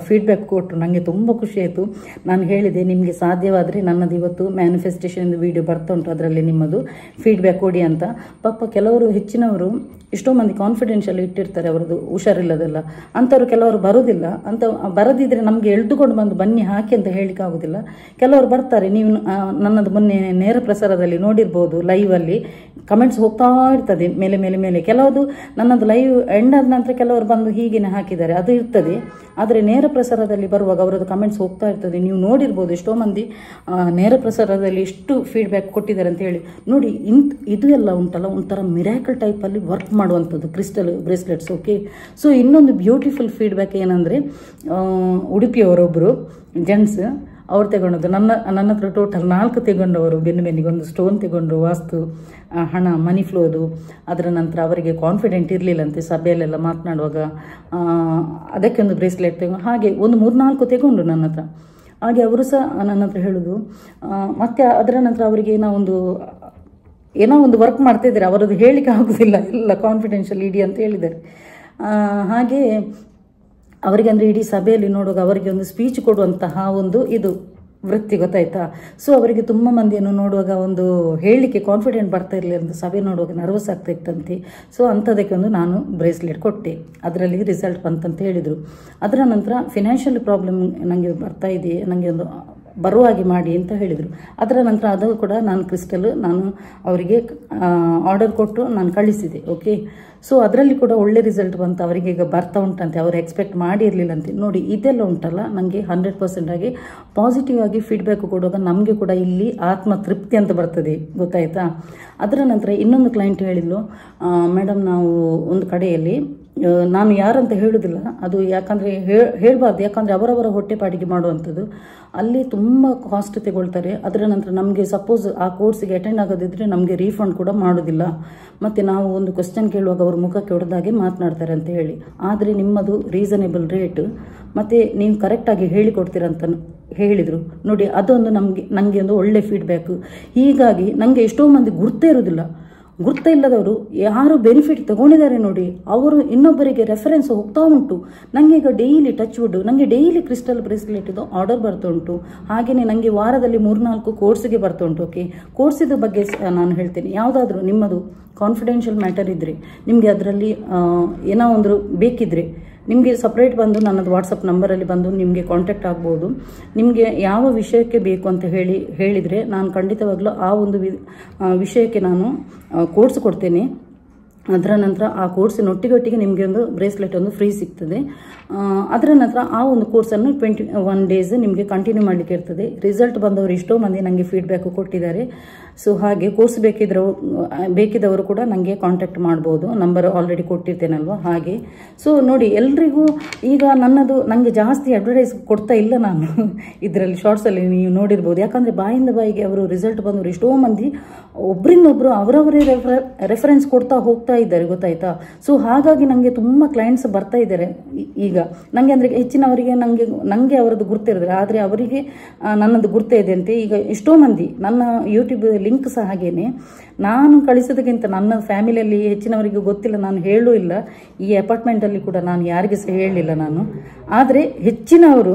ಫೀಡ್ಬ್ಯಾಕ್ ಕೊಟ್ಟರು, ನನಗೆ ತುಂಬ ಖುಷಿ ಆಯಿತು. ನಾನು ಹೇಳಿದೆ ನಿಮಗೆ ಸಾಧ್ಯವಾದರೆ ನನ್ನದು ಇವತ್ತು ಮ್ಯಾನಿಫೆಸ್ಟೇಷನ್ ವಿಡಿಯೋ ಬರ್ತಾ ಉಂಟು, ಅದರಲ್ಲಿ ನಿಮ್ಮದು ಫೀಡ್ಬ್ಯಾಕ್ ಕೊಡಿ ಅಂತ. ಪಾಪ ಕೆಲವರು ಹೆಚ್ಚಿನವರು ಎಷ್ಟೋ ಮಂದಿ ಕಾನ್ಫಿಡೆನ್ಷಿಯಲ್ ಇಟ್ಟಿರ್ತಾರೆ, ಅವರದ್ದು ಹುಷಾರಿಲ್ಲದೆಲ್ಲ, ಅಂಥವ್ರು ಕೆಲವರು ಬರೋದಿಲ್ಲ. ಬರದಿದ್ರೆ ನಮಗೆ ಎಳೆದುಕೊಂಡು ಬಂದು ಬನ್ನಿ ಹಾಕಿ ಅಂತ ಹೇಳಿಕ್ಕೆ ಆಗೋದಿಲ್ಲ. ಕೆಲವರು ಬರ್ತಾರೆ, ನೀವು ನನ್ನದು ಮೊನ್ನೆ ನೇರ ಪ್ರಸಾರದಲ್ಲಿ ನೋಡಿರ್ಬೋದು, ಲೈವಲ್ಲಿ ಕಮೆಂಟ್ಸ್ ಹೋಗ್ತಾ ಇರ್ತದೆ ಮೇಲೆ. ಕೆಲವುದು ನನ್ನದು ಲೈವ್ ಎಂಡ್ ಆದ ನಂತರ ಕೆಲವರು ಬಂದು ಹೀಗೇನೆ ಹಾಕಿದ್ದಾರೆ, ಅದು ಇರ್ತದೆ. ಆದರೆ ನೇರ ಪ್ರಸಾರದಲ್ಲಿ ಬರುವಾಗ ಅವರದ್ದು ಕಮೆಂಟ್ಸ್ ಹೋಗ್ತಾ ಇರ್ತದೆ. ನೀವು ನೋಡಿರ್ಬೋದು ಎಷ್ಟೋ ಮಂದಿ ನೇರ ಪ್ರಸಾರದಲ್ಲಿ ಎಷ್ಟು ಫೀಡ್ಬ್ಯಾಕ್ ಕೊಟ್ಟಿದ್ದಾರೆ ಅಂತ ಹೇಳಿ. ನೋಡಿ, ಇದು ಎಲ್ಲ ಉಂಟಲ್ಲ, ಒಂಥರ ಮಿರಾಕಲ್ ಟೈಪಲ್ಲಿ ವರ್ಕ್ ಮಾಡುವಂಥದ್ದು ಕ್ರಿಸ್ಟಲ್ ಬ್ರೇಸ್ಲೆಟ್ಸ್, ಓಕೆ. ಸೊ ಇನ್ನೊಂದು ಬ್ಯೂಟಿಫುಲ್ ಫೀಡ್ಬ್ಯಾಕ್ ಏನಂದರೆ, ಉಡುಪಿಯವರೊಬ್ಬರು ಜೆಂಟ್ಸ್, ಅವ್ರು ತಗೊಂಡದ್ದು ನನ್ನ ಹತ್ರ ಟೋಟಲ್ 4 ತಗೊಂಡವರು. ಬೆನ್ನಿಗೆ ಒಂದು ಸ್ಟೋನ್ ತಗೊಂಡ್ರು, ವಾಸ್ತು, ಹಣ, ಮನಿ ಫ್ಲೋದು. ಅದರ ನಂತರ ಅವರಿಗೆ ಕಾನ್ಫಿಡೆಂಟ್ ಇರಲಿಲ್ಲಂತೆ ಸಭೆಯಲ್ಲೆಲ್ಲ ಮಾತನಾಡುವಾಗ, ಅದಕ್ಕೆ ಒಂದು ಬ್ರೇಸ್ಲೆಟ್ ಹಾಗೆ ಒಂದು 3-4 ತಗೊಂಡು ನನ್ನ ಹತ್ರ. ಹಾಗೆ ಅವರು ಸಹ ನನ್ನ ಹತ್ರ ಹೇಳೋದು. ಮತ್ತು ಅದರ ನಂತರ ಅವರಿಗೆ ಏನೋ ಒಂದು ವರ್ಕ್ ಮಾಡ್ತಿದ್ದಾರೆ, ಅವರದ್ದು ಹೇಳಿಕೆ ಆಗೋದಿಲ್ಲ, ಎಲ್ಲ ಕಾನ್ಫಿಡೆನ್ಷಿಯಲ್ ಇಡಿ ಅಂತ ಹೇಳಿದ್ದಾರೆ. ಹಾಗೆ ಅವರಿಗೆ ಅಂದರೆ ಇಡೀ ಸಭೆಯಲ್ಲಿ ನೋಡುವಾಗ ಅವರಿಗೆ ಒಂದು ಸ್ಪೀಚ್ ಕೊಡುವಂತಹ ಒಂದು ಇದು ವೃತ್ತಿ, ಗೊತ್ತಾಯ್ತಾ. ಸೊ ಅವರಿಗೆ ತುಂಬ ಮಂದಿಯನ್ನು ನೋಡುವಾಗ ಒಂದು ಹೇಳಲಿಕ್ಕೆ ಕಾನ್ಫಿಡೆಂಟ್ ಬರ್ತಾ ಇರಲಿಲ್ಲ ಅಂತ, ಸಭೆ ನೋಡುವಾಗ ನರ್ವಸ್ ಆಗ್ತಾ ಇತ್ತಂತೆ. ಸೊ ಅಂಥದಕ್ಕೆ ಒಂದು ನಾನು ಬ್ರೇಸ್ಲೆಟ್ ಕೊಟ್ಟೆ, ಅದರಲ್ಲಿ ರಿಸಲ್ಟ್ ಬಂತಂತ ಹೇಳಿದರು. ಅದರ ನಂತರ ಫಿನಾನ್ಷಿಯಲ್ ಪ್ರಾಬ್ಲಮ್ ನನಗೆ ಬರ್ತಾ ಇದೆ, ನನಗೆ ಒಂದು ಬರುವಾಗೆ ಮಾಡಿ ಅಂತ ಹೇಳಿದರು. ಅದರ ನಂತರ ಅದು ಕೂಡ ನಾನು ಅವರಿಗೆ ಆರ್ಡರ್ ಕೊಟ್ಟು ನಾನು ಕಳಿಸಿದೆ, ಓಕೆ. ಸೊ ಅದರಲ್ಲಿ ಕೂಡ ಒಳ್ಳೆ ರಿಸಲ್ಟ್ ಬಂತು, ಅವರಿಗೆ ಈಗ ಬರ್ತಾ ಉಂಟಂತೆ, ಅವರು ಎಕ್ಸ್ಪೆಕ್ಟ್ ಮಾಡಿರಲಿಲ್ಲಂತೆ. ನೋಡಿ, ಇದೆಲ್ಲ ಉಂಟಲ್ಲ, ನನಗೆ 100% ಆಗಿ ಪಾಸಿಟಿವ್ ಆಗಿ ಫೀಡ್ಬ್ಯಾಕ್ ಕೊಡುವಾಗ ನಮಗೆ ಕೂಡ ಇಲ್ಲಿ ಆತ್ಮ ತೃಪ್ತಿ ಅಂತ ಬರ್ತದೆ, ಗೊತ್ತಾಯ್ತಾ. ಅದರ ನಂತರ ಇನ್ನೊಂದು ಕ್ಲೈಂಟ್ ಹೇಳಿದ್ಲು, ಮೇಡಮ್ ನಾವು ಒಂದು ಕಡೆಯಲ್ಲಿ, ನಾನು ಯಾರಂತ ಹೇಳೋದಿಲ್ಲ, ಅದು ಯಾಕಂದರೆ ಹೇಳಬಾರ್ದು, ಯಾಕಂದರೆ ಅವರವರ ಹೊಟ್ಟೆಪಾಡಿಗೆ ಮಾಡುವಂಥದ್ದು, ಅಲ್ಲಿ ತುಂಬ ಕಾಸ್ಟ್ ತಗೊಳ್ತಾರೆ. ಅದರ ನಂತರ ನಮಗೆ ಸಪೋಸ್ ಆ ಕೋರ್ಸಿಗೆ ಅಟೆಂಡ್ ಆಗೋದಿದ್ರೆ ನಮಗೆ ರೀಫಂಡ್ ಕೂಡ ಮಾಡೋದಿಲ್ಲ. ಮತ್ತು ನಾವು ಒಂದು ಕ್ವಶನ್ ಕೇಳುವಾಗ ಅವರು ಮುಖಕ್ಕೆ ಹೊಡೆದಾಗೆ ಮಾತನಾಡ್ತಾರೆ ಅಂತ ಹೇಳಿ. ಆದರೆ ನಿಮ್ಮದು ರೀಸನೇಬಲ್ ರೇಟ್ ಮತ್ತು ನೀವು ಕರೆಕ್ಟಾಗಿ ಹೇಳಿಕೊಡ್ತೀರಂತ ಹೇಳಿದರು. ನೋಡಿ, ಅದೊಂದು ನನಗೆ ಒಂದು ಒಳ್ಳೆ ಫೀಡ್ಬ್ಯಾಕು. ಹೀಗಾಗಿ ನನಗೆ ಎಷ್ಟೋ ಮಂದಿ ಗುರ್ತ ಇಲ್ಲದವರು ಯಾರು ಬೆನಿಫಿಟ್ ತಗೊಂಡಿದ್ದಾರೆ ನೋಡಿ, ಅವರು ಇನ್ನೊಬ್ಬರಿಗೆ ರೆಫರೆನ್ಸ್ ಹೋಗ್ತಾ ಉಂಟು. ನನಗೆ ಈಗ ಡೈಲಿ ಟಚ್ ವುಡ್, ನನಗೆ ಡೈಲಿ ಕ್ರಿಸ್ಟಲ್ ಬ್ರೇಸ್ಲೆಟ್ ಇದು ಆರ್ಡರ್ ಬರ್ತಾ ಉಂಟು. ಹಾಗೆಯೇ ನನಗೆ ವಾರದಲ್ಲಿ 3-4 ಕೋರ್ಸ್ಗೆ ಬರ್ತಾ ಉಂಟು, ಓಕೆ. ಕೋರ್ಸಿದ ಬಗ್ಗೆ ನಾನು ಹೇಳ್ತೇನೆ. ಯಾವುದಾದ್ರೂ ನಿಮ್ಮದು ಕಾನ್ಫಿಡೆನ್ಷಿಯಲ್ ಮ್ಯಾಟರ್ ಇದ್ದರೆ, ನಿಮಗೆ ಅದರಲ್ಲಿ ಏನೋ ಒಂದು ಬೇಕಿದ್ರೆ ನಿಮಗೆ ಸಪ್ರೇಟ್ ಬಂದು ನನ್ನದು ವಾಟ್ಸಪ್ ನಂಬರಲ್ಲಿ ಬಂದು ನಿಮಗೆ ಕಾಂಟ್ಯಾಕ್ಟ್ ಆಗ್ಬೋದು. ನಿಮಗೆ ಯಾವ ವಿಷಯಕ್ಕೆ ಬೇಕು ಅಂತ ಹೇಳಿದರೆ ನಾನು ಖಂಡಿತವಾಗ್ಲೂ ಆ ಒಂದು ವಿಷಯಕ್ಕೆ ನಾನು ಕೋರ್ಸ್ ಕೊಡ್ತೇನೆ. ಅದರ ನಂತರ ಆ ಕೋರ್ಸಿನೊಟ್ಟಿಗೆ ನಿಮಗೆ ಒಂದು ಬ್ರೇಸ್ಲೆಟ್ ಒಂದು ಫ್ರೀ ಸಿಗ್ತದೆ. ಅದರ ನಂತರ ಆ ಒಂದು ಕೋರ್ಸನ್ನು 21 ಡೇಸ್ ನಿಮಗೆ ಕಂಟಿನ್ಯೂ ಮಾಡಲಿಕ್ಕೆ ಇರ್ತದೆ. ರಿಸಲ್ಟ್ ಬಂದವರು ಎಷ್ಟೋ ಮಂದಿ ನನಗೆ ಫೀಡ್ಬ್ಯಾಕ್ ಕೊಟ್ಟಿದ್ದಾರೆ. ಸೊ ಹಾಗೆ ಕೋರ್ಸ್ ಬೇಕಿದ್ದವರು ಕೂಡ ನನಗೆ ಕಾಂಟ್ಯಾಕ್ಟ್ ಮಾಡ್ಬೋದು, ನಂಬರ್ ಆಲ್ರೆಡಿ ಕೊಟ್ಟಿರ್ತೇನಲ್ವ ಹಾಗೆ. ಸೊ ನೋಡಿ, ಎಲ್ರಿಗೂ ಈಗ ನನಗೆ ಜಾಸ್ತಿ ಅಡ್ವರ್ಟೈಸ್ ಕೊಡ್ತಾ ಇಲ್ಲ ನಾನು ಇದರಲ್ಲಿ ಶಾರ್ಟ್ಸಲ್ಲಿ ನೀವು ನೋಡಿರ್ಬೋದು. ಯಾಕಂದರೆ ಬಾಯಿಂದ ಬಾಯಿಗೆ ಅವರು ರಿಸಲ್ಟ್ ಬಂದವರು ಎಷ್ಟೋ ಮಂದಿ ಒಬ್ಬರಿಂದೊಬ್ಬರು ಅವರವರೇ ರೆಫರೆನ್ಸ್ ಕೊಡ್ತಾ ಹೋಗ್ತಾ ಇದ್ದಾರೆ, ಗೊತ್ತಾಯ್ತಾ. ಸೊ ಹಾಗಾಗಿ ನನಗೆ ತುಂಬ ಕ್ಲೈಂಟ್ಸ್ ಬರ್ತಾ ಇದ್ದಾರೆ ಈಗ ನನಗೆ. ಅಂದರೆ ಹೆಚ್ಚಿನವರಿಗೆ ನನಗೆ ಅವರದ್ದು ಗುರ್ತಿರೋದಿಲ್ಲ, ಆದರೆ ಅವರಿಗೆ ನನ್ನದು ಗುರ್ತ ಇದೆ ಅಂತೆ. ಈಗ ಎಷ್ಟೋ ಮಂದಿ ನನ್ನ ಯೂಟ್ಯೂಬ್ ಲಿಂಕ್ ಸಹ ಹಾಗೇನೆ ನಾನು ಕಳಿಸೋದಕ್ಕಿಂತ ನನ್ನ ಫ್ಯಾಮಿಲಿಯಲ್ಲಿ ಹೆಚ್ಚಿನವರಿಗೆ ಗೊತ್ತಿಲ್ಲ, ನಾನು ಹೇಳೂ ಇಲ್ಲ. ಈ ಅಪಾರ್ಟ್ಮೆಂಟಲ್ಲಿ ಕೂಡ ನಾನು ಯಾರಿಗೆ ಸಹ ಹೇಳಲಿಲ್ಲ ನಾನು. ಆದರೆ ಹೆಚ್ಚಿನವರು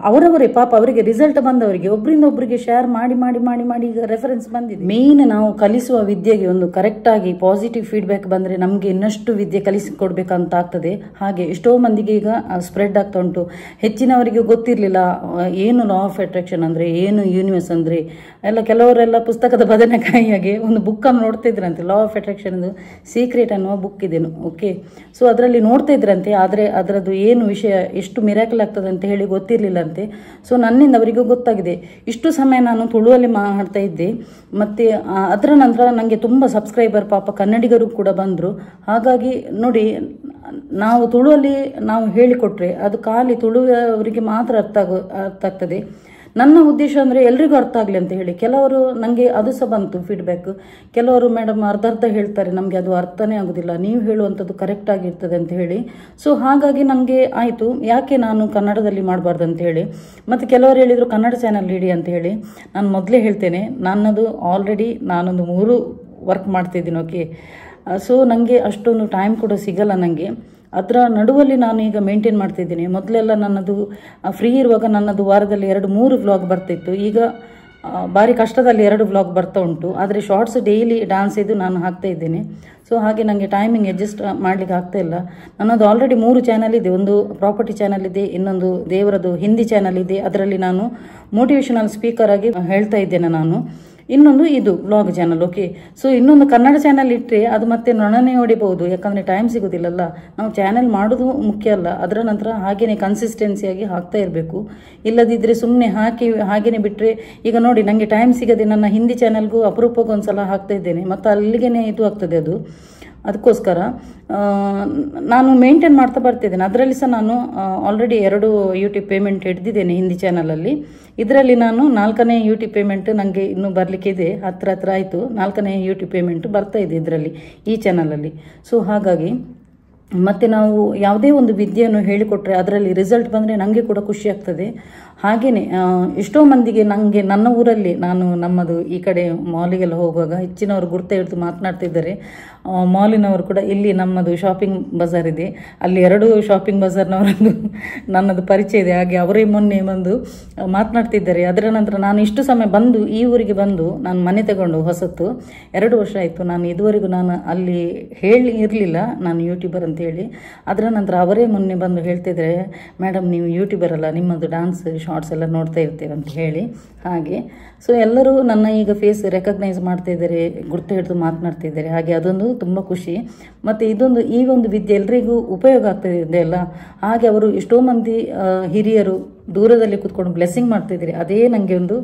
ಅವರವರೇ ಪಾಪ ಅವರಿಗೆ ರಿಸಲ್ಟ್ ಬಂದವರಿಗೆ ಒಬ್ಬರಿಂದ ಒಬ್ಬರಿಗೆ ಶೇರ್ ಮಾಡಿ ಮಾಡಿ ಮಾಡಿ ಮಾಡಿ ಈಗ ರೆಫರೆನ್ಸ್ ಬಂದಿದೆ. ಮೇನ್ ನಾವು ಕಲಿಸುವ ವಿದ್ಯೆಗೆ ಒಂದು ಕರೆಕ್ಟಾಗಿ ಪಾಸಿಟಿವ್ ಫೀಡ್ಬ್ಯಾಕ್ ಬಂದರೆ ನಮಗೆ ಇನ್ನಷ್ಟು ವಿದ್ಯೆ ಕಲಿಸಿಕೊಡ್ಬೇಕಂತ ಆಗ್ತದೆ. ಹಾಗೆ ಎಷ್ಟೋ ಮಂದಿಗೆ ಈಗ ಸ್ಪ್ರೆಡ್ ಆಗ್ತಾ ಉಂಟು. ಹೆಚ್ಚಿನವರಿಗೆ ಗೊತ್ತಿರಲಿಲ್ಲ ಏನು ಲಾ ಆಫ್ ಅಟ್ರಾಕ್ಷನ್ ಅಂದರೆ, ಏನು ಯೂನಿವರ್ಸ್ ಅಂದರೆ ಎಲ್ಲ. ಕೆಲವರೆಲ್ಲ ಪುಸ್ತಕದ ಬದನೆಕಾಯಿಯಾಗೆ ಒಂದು ಬುಕ್ಕನ್ನು ನೋಡ್ತಾ ಇದ್ರಂತೆ, ಲಾ ಆಫ್ ಅಟ್ರಾಕ್ಷನ್ ಸೀಕ್ರೆಟ್ ಅನ್ನುವ ಬುಕ್ ಇದೆ. ಓಕೆ, ಸೊ ಅದರಲ್ಲಿ ನೋಡ್ತಾ ಇದ್ರಂತೆ. ಆದರೆ ಅದರದ್ದು ಏನು ವಿಷಯ, ಎಷ್ಟು ಮಿರಾಕಲ್ ಆಗ್ತದೆ ಅಂತ ಹೇಳಿ ಗೊತ್ತಿರಲಿಲ್ಲ ಅಂತೆ. ಸೊ ನನ್ನಿಂದ ಅವರಿಗೂ ಗೊತ್ತಾಗಿದೆ. ಇಷ್ಟು ಸಮಯ ನಾನು ತುಳುವಲ್ಲಿ ಮಾಡ್ತಾ ಇದ್ದೆ. ಮತ್ತು ಅದರ ನಂತರ ನನಗೆ ತುಂಬ ಸಬ್ಸ್ಕ್ರೈಬರ್ ಪಾಪ ಕನ್ನಡಿಗರು ಕೂಡ ಬಂದರು. ಹಾಗಾಗಿ ನೋಡಿ, ನಾವು ತುಳುವಲ್ಲಿ ನಾವು ಹೇಳಿಕೊಟ್ರೆ ಅದು ಖಾಲಿ ತುಳುವವರಿಗೆ ಮಾತ್ರ ಅರ್ಥ ಆಗ್ತದೆ. ನನ್ನ ಉದ್ದೇಶ ಅಂದರೆ ಎಲ್ರಿಗೂ ಅರ್ಥ ಆಗಲಿ ಅಂತ ಹೇಳಿ. ಕೆಲವರು ನನಗೆ ಅದು ಸಹ ಬಂತು ಫೀಡ್ಬ್ಯಾಕ್. ಕೆಲವರು ಮೇಡಮ್ ಅರ್ಧ ಹೇಳ್ತಾರೆ, ನಮಗೆ ಅದು ಅರ್ಥನೇ ಆಗೋದಿಲ್ಲ, ನೀವು ಹೇಳುವಂಥದ್ದು ಕರೆಕ್ಟ್ ಆಗಿರ್ತದೆ ಅಂತ ಹೇಳಿ. ಸೊ ಹಾಗಾಗಿ ನನಗೆ ಆಯಿತು, ಯಾಕೆ ನಾನು ಕನ್ನಡದಲ್ಲಿ ಮಾಡಬಾರ್ದು ಅಂತ ಹೇಳಿ. ಮತ್ತು ಕೆಲವರು ಹೇಳಿದರು ಕನ್ನಡ ಚಾನಲ್ ಇಡಿ ಅಂತ ಹೇಳಿ. ನಾನು ಮೊದಲೇ ಹೇಳ್ತೇನೆ, ನಾನೊಂದು 3 ವರ್ಕ್ ಮಾಡ್ತಿದ್ದೀನಿ. ಓಕೆ, ಸೊ ನನಗೆ ಅಷ್ಟೊಂದು ಟೈಮ್ ಕೂಡ ಸಿಗಲ್ಲ ನನಗೆ. ಅದರ ನಡುವಲ್ಲಿ ನಾನು ಈಗ ಮೇಂಟೈನ್ ಮಾಡ್ತಿದ್ದೀನಿ. ಮೊದಲೆಲ್ಲ ನನ್ನದು ಫ್ರೀ ಇರುವಾಗ ನನ್ನದು ವಾರದಲ್ಲಿ 2-3 ವ್ಲಾಗ್ ಬರ್ತಿತ್ತು. ಈಗ ಭಾರಿ ಕಷ್ಟದಲ್ಲಿ 2 ವ್ಲಾಗ್ ಬರ್ತಾ ಉಂಟು. ಆದರೆ ಶಾರ್ಟ್ಸ್ ಡೈಲಿ ಡ್ಯಾನ್ಸ್ ಇದು ನಾನು ಹಾಕ್ತಾ ಇದ್ದೇನೆ. ಸೊ ಹಾಗೆ ನನಗೆ ಟೈಮಿಂಗ್ ಅಡ್ಜಸ್ಟ್ ಮಾಡಲಿಕ್ಕೆ ಆಗ್ತಾ ಇಲ್ಲ. ನನ್ನದು ಆಲ್ರೆಡಿ 3 ಚಾನಲ್ ಇದೆ. ಒಂದು ಪ್ರಾಪರ್ಟಿ ಚಾನಲ್ ಇದೆ, ಇನ್ನೊಂದು ದೇವರದು ಹಿಂದಿ ಚಾನಲ್ ಇದೆ. ಅದರಲ್ಲಿ ನಾನು ಮೋಟಿವೇಶನಲ್ ಸ್ಪೀಕರ್ ಆಗಿ ಹೇಳ್ತಾ ಇದ್ದೇನೆ ನಾನು. ಇನ್ನೊಂದು ಇದು ವ್ಲಾಗ್ ಚಾನಲ್. ಓಕೆ, ಸೊ ಇನ್ನೊಂದು ಕನ್ನಡ ಚಾನಲ್ ಇಟ್ಟರೆ ಅದು ಮತ್ತೆ ನೊಣನೆ ಹೊಡಿಬಹುದು, ಯಾಕಂದರೆ ಟೈಮ್ ಸಿಗೋದಿಲ್ಲಲ್ಲ. ನಾವು ಚಾನಲ್ ಮಾಡೋದು ಮುಖ್ಯ ಅಲ್ಲ, ಅದರ ನಂತರ ಹಾಗೇನೆ ಕನ್ಸಿಸ್ಟೆನ್ಸಿಯಾಗಿ ಹಾಕ್ತಾ ಇರಬೇಕು. ಇಲ್ಲದಿದ್ದರೆ ಸುಮ್ಮನೆ ಹಾಗೇನೆ ಬಿಟ್ಟರೆ, ಈಗ ನೋಡಿ ನನಗೆ ಟೈಮ್ ಸಿಗದೆ ನನ್ನ ಹಿಂದಿ ಚಾನಲ್ಗೂ ಅಪರೂಪಕ್ಕೆ ಒಂದ್ಸಲ ಹಾಕ್ತಾ ಇದ್ದೇನೆ, ಮತ್ತು ಅಲ್ಲಿಗೆ ಇದು ಆಗ್ತದೆ ಅದು. ಅದಕ್ಕೋಸ್ಕರ ನಾನು ಮೇಂಟೈನ್ ಮಾಡ್ತಾ ಬರ್ತಿದ್ದೇನೆ. ಅದರಲ್ಲಿ ಸಹ ನಾನು ಆಲ್ರೆಡಿ 2 ಯೂಟ್ಯೂಬ್ ಪೇಮೆಂಟ್ ಹಿಡ್ದಿದ್ದೇನೆ ಹಿಂದಿ ಚಾನಲಲ್ಲಿ. ಇದರಲ್ಲಿ ನಾನು 4ನೇ ಯೂಟ್ಯೂಬ್ ಪೇಮೆಂಟ್ ನನಗೆ ಇನ್ನೂ ಬರಲಿಕ್ಕೆ ಇದೆ, ಹತ್ರ ಆಯಿತು. 4ನೇ ಯೂಟ್ಯೂಬ್ ಪೇಮೆಂಟ್ ಬರ್ತಾ ಇದೆ ಇದರಲ್ಲಿ, ಈ ಚಾನಲಲ್ಲಿ. ಸೊ ಹಾಗಾಗಿ ಮತ್ತು ನಾವು ಯಾವುದೇ ಒಂದು ವಿದ್ಯೆಯನ್ನು ಹೇಳಿಕೊಟ್ರೆ ಅದರಲ್ಲಿ ರಿಸಲ್ಟ್ ಬಂದರೆ ನನಗೆ ಕೂಡ ಖುಷಿ ಆಗ್ತದೆ. ಹಾಗೆಯೇ ಎಷ್ಟೋ ಮಂದಿಗೆ ನನ್ನ ಊರಲ್ಲಿ ನಾನು ನಮ್ಮದು ಈ ಕಡೆ ಮಾಲಿಗೆಲ್ಲ ಹೋಗುವಾಗ ಹೆಚ್ಚಿನವರು ಗುರ್ತ ಹಿಡಿದು ಮಾತನಾಡ್ತಿದ್ದಾರೆ. ಮಾಲಿನವರು ಕೂಡ ಇಲ್ಲಿ ನಮ್ಮದು ಶಾಪಿಂಗ್ ಬಜಾರ್ ಇದೆ, ಅಲ್ಲಿ 2 ಶಾಪಿಂಗ್ ಬಜಾರ್ನವರದ್ದು ನನ್ನದು ಪರಿಚಯ ಇದೆ. ಹಾಗೆ ಅವರೇ ಮೊನ್ನೆ ಬಂದು ಮಾತನಾಡ್ತಿದ್ದಾರೆ. ಅದರ ನಂತರ ನಾನು ಇಷ್ಟು ಸಮಯ ಬಂದು ಈ ಊರಿಗೆ ಬಂದು ನಾನು ಮನೆ ತಗೊಂಡು ಹೊಸತು 2 ವರ್ಷ ಆಯಿತು. ನಾನು ಇದುವರೆಗೂ ನಾನು ಅಲ್ಲಿ ಇರಲಿಲ್ಲ ನಾನು ಯೂಟ್ಯೂಬರ್ ಅಂತ ಹೇಳಿ. ಅದರ ನಂತರ ಅವರೇ ಮೊನ್ನೆ ಬಂದು ಹೇಳ್ತಿದ್ದಾರೆ, ಮೇಡಮ್ ನೀವು ಯೂಟ್ಯೂಬರ್ ಅಲ್ಲ, ನಿಮ್ಮದು ಡ್ಯಾನ್ಸ್ ಶಾರ್ಟ್ಸ್ ಎಲ್ಲ ನೋಡ್ತಾ ಇರ್ತೇವೆ ಅಂತ ಹೇಳಿ. ಹಾಗೆ ಸೊ ಎಲ್ಲರೂ ನನ್ನ ಈಗ ಫೇಸ್ ರೆಕಗ್ನೈಸ್ ಮಾಡ್ತಾ ಇದ್ದಾರೆ, ಗುರ್ತು ಹಿಡಿದು ಮಾತನಾಡ್ತಿದ್ದಾರೆ. ಹಾಗೆ ಅದೊಂದು ತುಂಬ ಖುಷಿ. ಮತ್ತು ಈ ಒಂದು ವಿದ್ಯೆ ಎಲ್ರಿಗೂ ಉಪಯೋಗ ಆಗ್ತದೆ ಅಲ್ಲ. ಹಾಗೆ ಅವರು ಎಷ್ಟೋ ಮಂದಿ ಹಿರಿಯರು ದೂರದಲ್ಲಿ ಕೂತ್ಕೊಂಡು ಬ್ಲೆಸ್ಸಿಂಗ್ ಮಾಡ್ತಿದ್ದಾರೆ. ಅದೇ ನನಗೆ ಒಂದು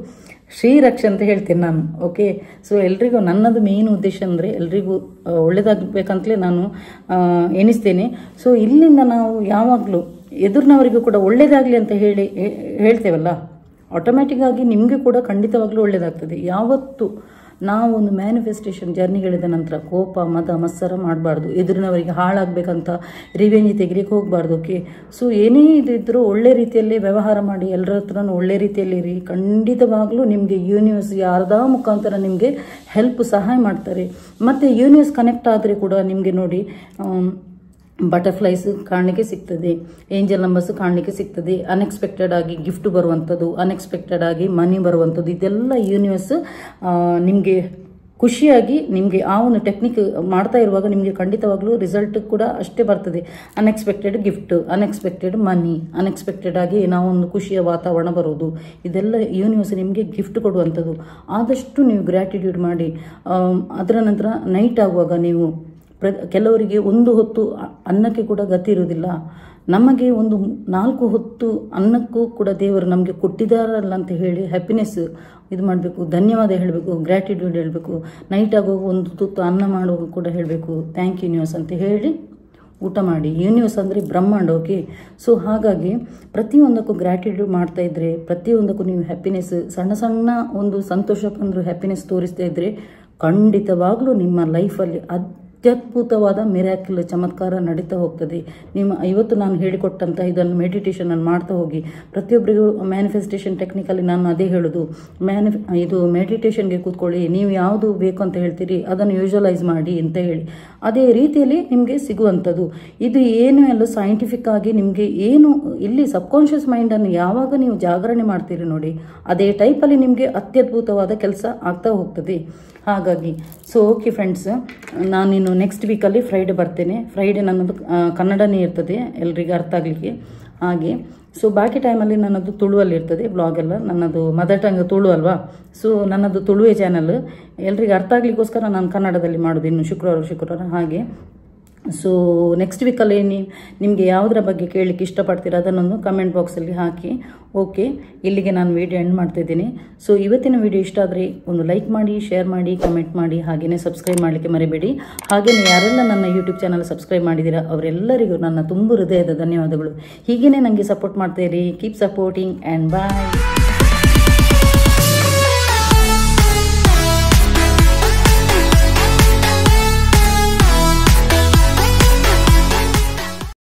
ಶ್ರೀರಕ್ಷೆ ಅಂತ ಹೇಳ್ತೀನಿ ನಾನು. ಓಕೆ, ಸೊ ಎಲ್ರಿಗೂ ನನ್ನದು ಮೇನ್ ಉದ್ದೇಶ ಅಂದರೆ ಎಲ್ರಿಗೂ ಒಳ್ಳೇದಾಗಬೇಕಂತಲೇ ನಾನು ಎಣಿಸ್ತೇನೆ. ಸೊ ಇಲ್ಲಿಂದ ನಾವು ಯಾವಾಗಲೂ ಎದುರಿನವರಿಗೂ ಕೂಡ ಒಳ್ಳೇದಾಗಲಿ ಅಂತ ಹೇಳ್ತೇವಲ್ಲ, ಆಟೋಮ್ಯಾಟಿಕ್ಕಾಗಿ ನಿಮಗೆ ಕೂಡ ಖಂಡಿತವಾಗ್ಲೂ ಒಳ್ಳೇದಾಗ್ತದೆ. ಯಾವತ್ತು ನಾವು ಒಂದು ಮ್ಯಾನಿಫೆಸ್ಟೇಷನ್ ಜರ್ನಿಗಳಿದ ನಂತರ ಕೋಪ ಮದ ಮತ್ಸರ ಮಾಡಬಾರ್ದು, ಎದುರಿನವರಿಗೆ ಹಾಳಾಗಬೇಕಂತ ರಿವೆಂಜ್ ತೆಗಿಲಿಕ್ಕೆ ಹೋಗಬಾರ್ದು. ಓಕೆ, ಸೊ ಏನೇ ಇದ್ದರೂ ಒಳ್ಳೆ ರೀತಿಯಲ್ಲಿ ವ್ಯವಹಾರ ಮಾಡಿ, ಎಲ್ಲರ ಹತ್ರನೂ ಒಳ್ಳೆ ರೀತಿಯಲ್ಲಿ ಇರಿ. ಖಂಡಿತವಾಗ್ಲೂ ನಿಮಗೆ ಯೂನಿವರ್ಸ್ ಯಾರ್ದಾ ಮುಖಾಂತರ ನಿಮಗೆ ಹೆಲ್ಪ್ ಸಹಾಯ ಮಾಡ್ತಾರೆ. ಮತ್ತು ಯೂನಿವರ್ಸ್ ಕನೆಕ್ಟ್ ಆದರೆ ಕೂಡ ನಿಮಗೆ ನೋಡಿ ಬಟರ್ಫ್ಲೈಸ್ ಕಾಣಲಿಕ್ಕೆ ಸಿಗ್ತದೆ, ಏಂಜಲ್ ನಂಬರ್ಸ್ ಕಾಣಲಿಕ್ಕೆ ಸಿಗ್ತದೆ, ಅನ್ಎಕ್ಸ್ಪೆಕ್ಟೆಡ್ ಆಗಿ ಗಿಫ್ಟ್ ಬರುವಂಥದ್ದು, ಅನ್ಎಕ್ಸ್ಪೆಕ್ಟೆಡ್ ಆಗಿ ಮನಿ ಬರುವಂಥದ್ದು, ಇದೆಲ್ಲ ಯೂನಿವರ್ಸ್ ನಿಮಗೆ ಖುಷಿಯಾಗಿ ನಿಮಗೆ ಆ ಒಂದು ಟೆಕ್ನಿಕ್ ಮಾಡ್ತಾ ಇರುವಾಗ ನಿಮಗೆ ಖಂಡಿತವಾಗ್ಲೂ ರಿಸಲ್ಟ್ ಕೂಡ ಅಷ್ಟೇ ಬರ್ತದೆ. Unexpected gift, unexpected money, unexpected ಆಗಿ ನಾವು ಒಂದು ಖುಷಿಯ ವಾತಾವರಣ ಬರೋದು, ಇದೆಲ್ಲ ಯೂನಿವರ್ಸ್ ನಿಮಗೆ ಗಿಫ್ಟ್ ಕೊಡುವಂಥದ್ದು. ಆದಷ್ಟು ನೀವು ಗ್ರ್ಯಾಟಿಟ್ಯೂಡ್ ಮಾಡಿ. ಅದರ ನಂತರ ನೈಟ್ ಆಗುವಾಗ ನೀವು ಕೆಲವರಿಗೆ ಒಂದು ಹೊತ್ತು ಅನ್ನಕ್ಕೆ ಕೂಡ ಗತಿ ಇರುವುದಿಲ್ಲ. ನಮಗೆ ಒಂದು 4 ಹೊತ್ತು ಅನ್ನಕ್ಕೂ ಕೂಡ ದೇವರು ನಮಗೆ ಕೊಟ್ಟಿದ್ದಾರಲ್ಲ ಅಂತ ಹೇಳಿ ಹ್ಯಾಪಿನೆಸ್ ಇದು ಮಾಡಬೇಕು, ಧನ್ಯವಾದ ಹೇಳಬೇಕು, ಗ್ರ್ಯಾಟಿಟ್ಯೂಡ್ ಹೇಳಬೇಕು. ನೈಟ್ ಆಗುವಾಗ ಒಂದು ತುತ್ತು ಅನ್ನ ಮಾಡುವಾಗ ಕೂಡ ಹೇಳಬೇಕು ಥ್ಯಾಂಕ್ ಯು ಯೂನಿವರ್ಸ್ ಅಂತ ಹೇಳಿ ಊಟ ಮಾಡಿ. ಯೂನಿವರ್ಸ್ ಅಂದರೆ ಬ್ರಹ್ಮಾಂಡ, ಓಕೆ. ಸೊ ಹಾಗಾಗಿ ಪ್ರತಿಯೊಂದಕ್ಕೂ ಗ್ರ್ಯಾಟಿಟ್ಯೂಡ್ ಮಾಡ್ತಾ ಇದ್ರೆ, ಪ್ರತಿಯೊಂದಕ್ಕೂ ನೀವು ಹ್ಯಾಪಿನೆಸ್, ಸಣ್ಣ ಸಣ್ಣ ಒಂದು ಸಂತೋಷಕ್ಕಂದ್ರೂ ಹ್ಯಾಪಿನೆಸ್ ತೋರಿಸ್ತಾ ಇದ್ರೆ ಖಂಡಿತವಾಗ್ಲೂ ನಿಮ್ಮ ಲೈಫಲ್ಲಿ ಅತ್ಯದ್ಭುತವಾದ ಮಿರಾಕಲ್ ಚಮತ್ಕಾರ ನಡೀತಾ ಹೋಗ್ತದೆ. ಇವತ್ತು ನಾನು ಹೇಳಿಕೊಟ್ಟಂಥ ಇದನ್ನು ಮೆಡಿಟೇಷನನ್ನು ಮಾಡ್ತಾ ಹೋಗಿ. ಪ್ರತಿಯೊಬ್ಬರಿಗೂ ಮ್ಯಾನಿಫೆಸ್ಟೇಷನ್ ಟೆಕ್ನಿಕಲ್ಲಿ ನಾನು ಅದೇ ಹೇಳೋದು, ಇದು ಮೆಡಿಟೇಷನ್ಗೆ ಕೂತ್ಕೊಳ್ಳಿ, ನೀವು ಯಾವುದು ಬೇಕು ಅಂತ ಹೇಳ್ತೀರಿ ಅದನ್ನು ಯೂಶಲೈಸ್ ಮಾಡಿ ಅಂತ ಹೇಳಿ, ಅದೇ ರೀತಿಯಲ್ಲಿ ನಿಮಗೆ ಸಿಗುವಂಥದ್ದು. ಇದು ಏನು ಎಲ್ಲ ಸೈಂಟಿಫಿಕ್ ಆಗಿ ನಿಮಗೆ ಏನು ಇಲ್ಲಿ ಸಬ್ಕಾನ್ಷಿಯಸ್ ಮೈಂಡನ್ನು ಯಾವಾಗ ನೀವು ಜಾಗರಣೆ ಮಾಡ್ತೀರಿ ನೋಡಿ, ಅದೇ ಟೈಪಲ್ಲಿ ನಿಮಗೆ ಅತ್ಯದ್ಭುತವಾದ ಕೆಲಸ ಆಗ್ತಾ ಹೋಗ್ತದೆ. ಹಾಗಾಗಿ ಸೊ ಓಕೆ ಫ್ರೆಂಡ್ಸ್, ನಾನಿನ್ನು ನೆಕ್ಸ್ಟ್ ವೀಕಲ್ಲಿ ಫ್ರೈಡೆ ಬರ್ತೇನೆ. ಫ್ರೈಡೆ ನನ್ನದು ಕನ್ನಡನೇ ಇರ್ತದೆ ಎಲ್ರಿಗೂ ಅರ್ಥ ಆಗಲಿಕ್ಕೆ. ಹಾಗೆ ಸೊ ಬಾಕಿ ಟೈಮಲ್ಲಿ ನನ್ನದು ತುಳುವಲ್ಲಿ ಇರ್ತದೆ ಬ್ಲಾಗ್ ಎಲ್ಲ. ನನ್ನದು ಮದರ್ ಟಂಗ್ ತುಳು ಅಲ್ವಾ, ಸೊ ನನ್ನದು ತುಳುವೆ ಚಾನಲ್ ಎಲ್ರಿಗೂ ಅರ್ಥ ಆಗಲಿಕ್ಕೋಸ್ಕರ ನಾನು ಕನ್ನಡದಲ್ಲಿ ಮಾಡೋದು ಇನ್ನು ಶುಕ್ರವಾರ ಹಾಗೆ. ಸೊ ನೆಕ್ಸ್ಟ್ ವೀಕಲ್ಲಿ ನಿಮಗೆ ಯಾವುದರ ಬಗ್ಗೆ ಕೇಳಲಿಕ್ಕೆ ಇಷ್ಟಪಡ್ತೀರಾ ಅದನ್ನೊಂದು ಕಮೆಂಟ್ ಬಾಕ್ಸಲ್ಲಿ ಹಾಕಿ. ಓಕೆ, ಇಲ್ಲಿಗೆ ನಾನು ವಿಡಿಯೋ ಎಂಡ್ ಮಾಡ್ತಿದ್ದೀನಿ. ಸೊ ಇವತ್ತಿನ ವಿಡಿಯೋ ಇಷ್ಟ ಆದರೆ ಒಂದು ಲೈಕ್ ಮಾಡಿ, ಶೇರ್ ಮಾಡಿ, ಕಮೆಂಟ್ ಮಾಡಿ, ಹಾಗೆಯೇ ಸಬ್ಸ್ಕ್ರೈಬ್ ಮಾಡಲಿಕ್ಕೆ ಮರಿಬೇಡಿ. ಹಾಗೆಯೇ ಯಾರೆಲ್ಲ ನನ್ನ ಯೂಟ್ಯೂಬ್ ಚಾನಲ್ ಸಬ್ಸ್ಕ್ರೈಬ್ ಮಾಡಿದ್ದೀರಾ ಅವರೆಲ್ಲರಿಗೂ ನನ್ನ ತುಂಬ ಹೃದಯದ ಧನ್ಯವಾದಗಳು. ಹೀಗೇ ನನಗೆ ಸಪೋರ್ಟ್ ಮಾಡ್ತಾ ಇರಿ. Keep supporting and bye.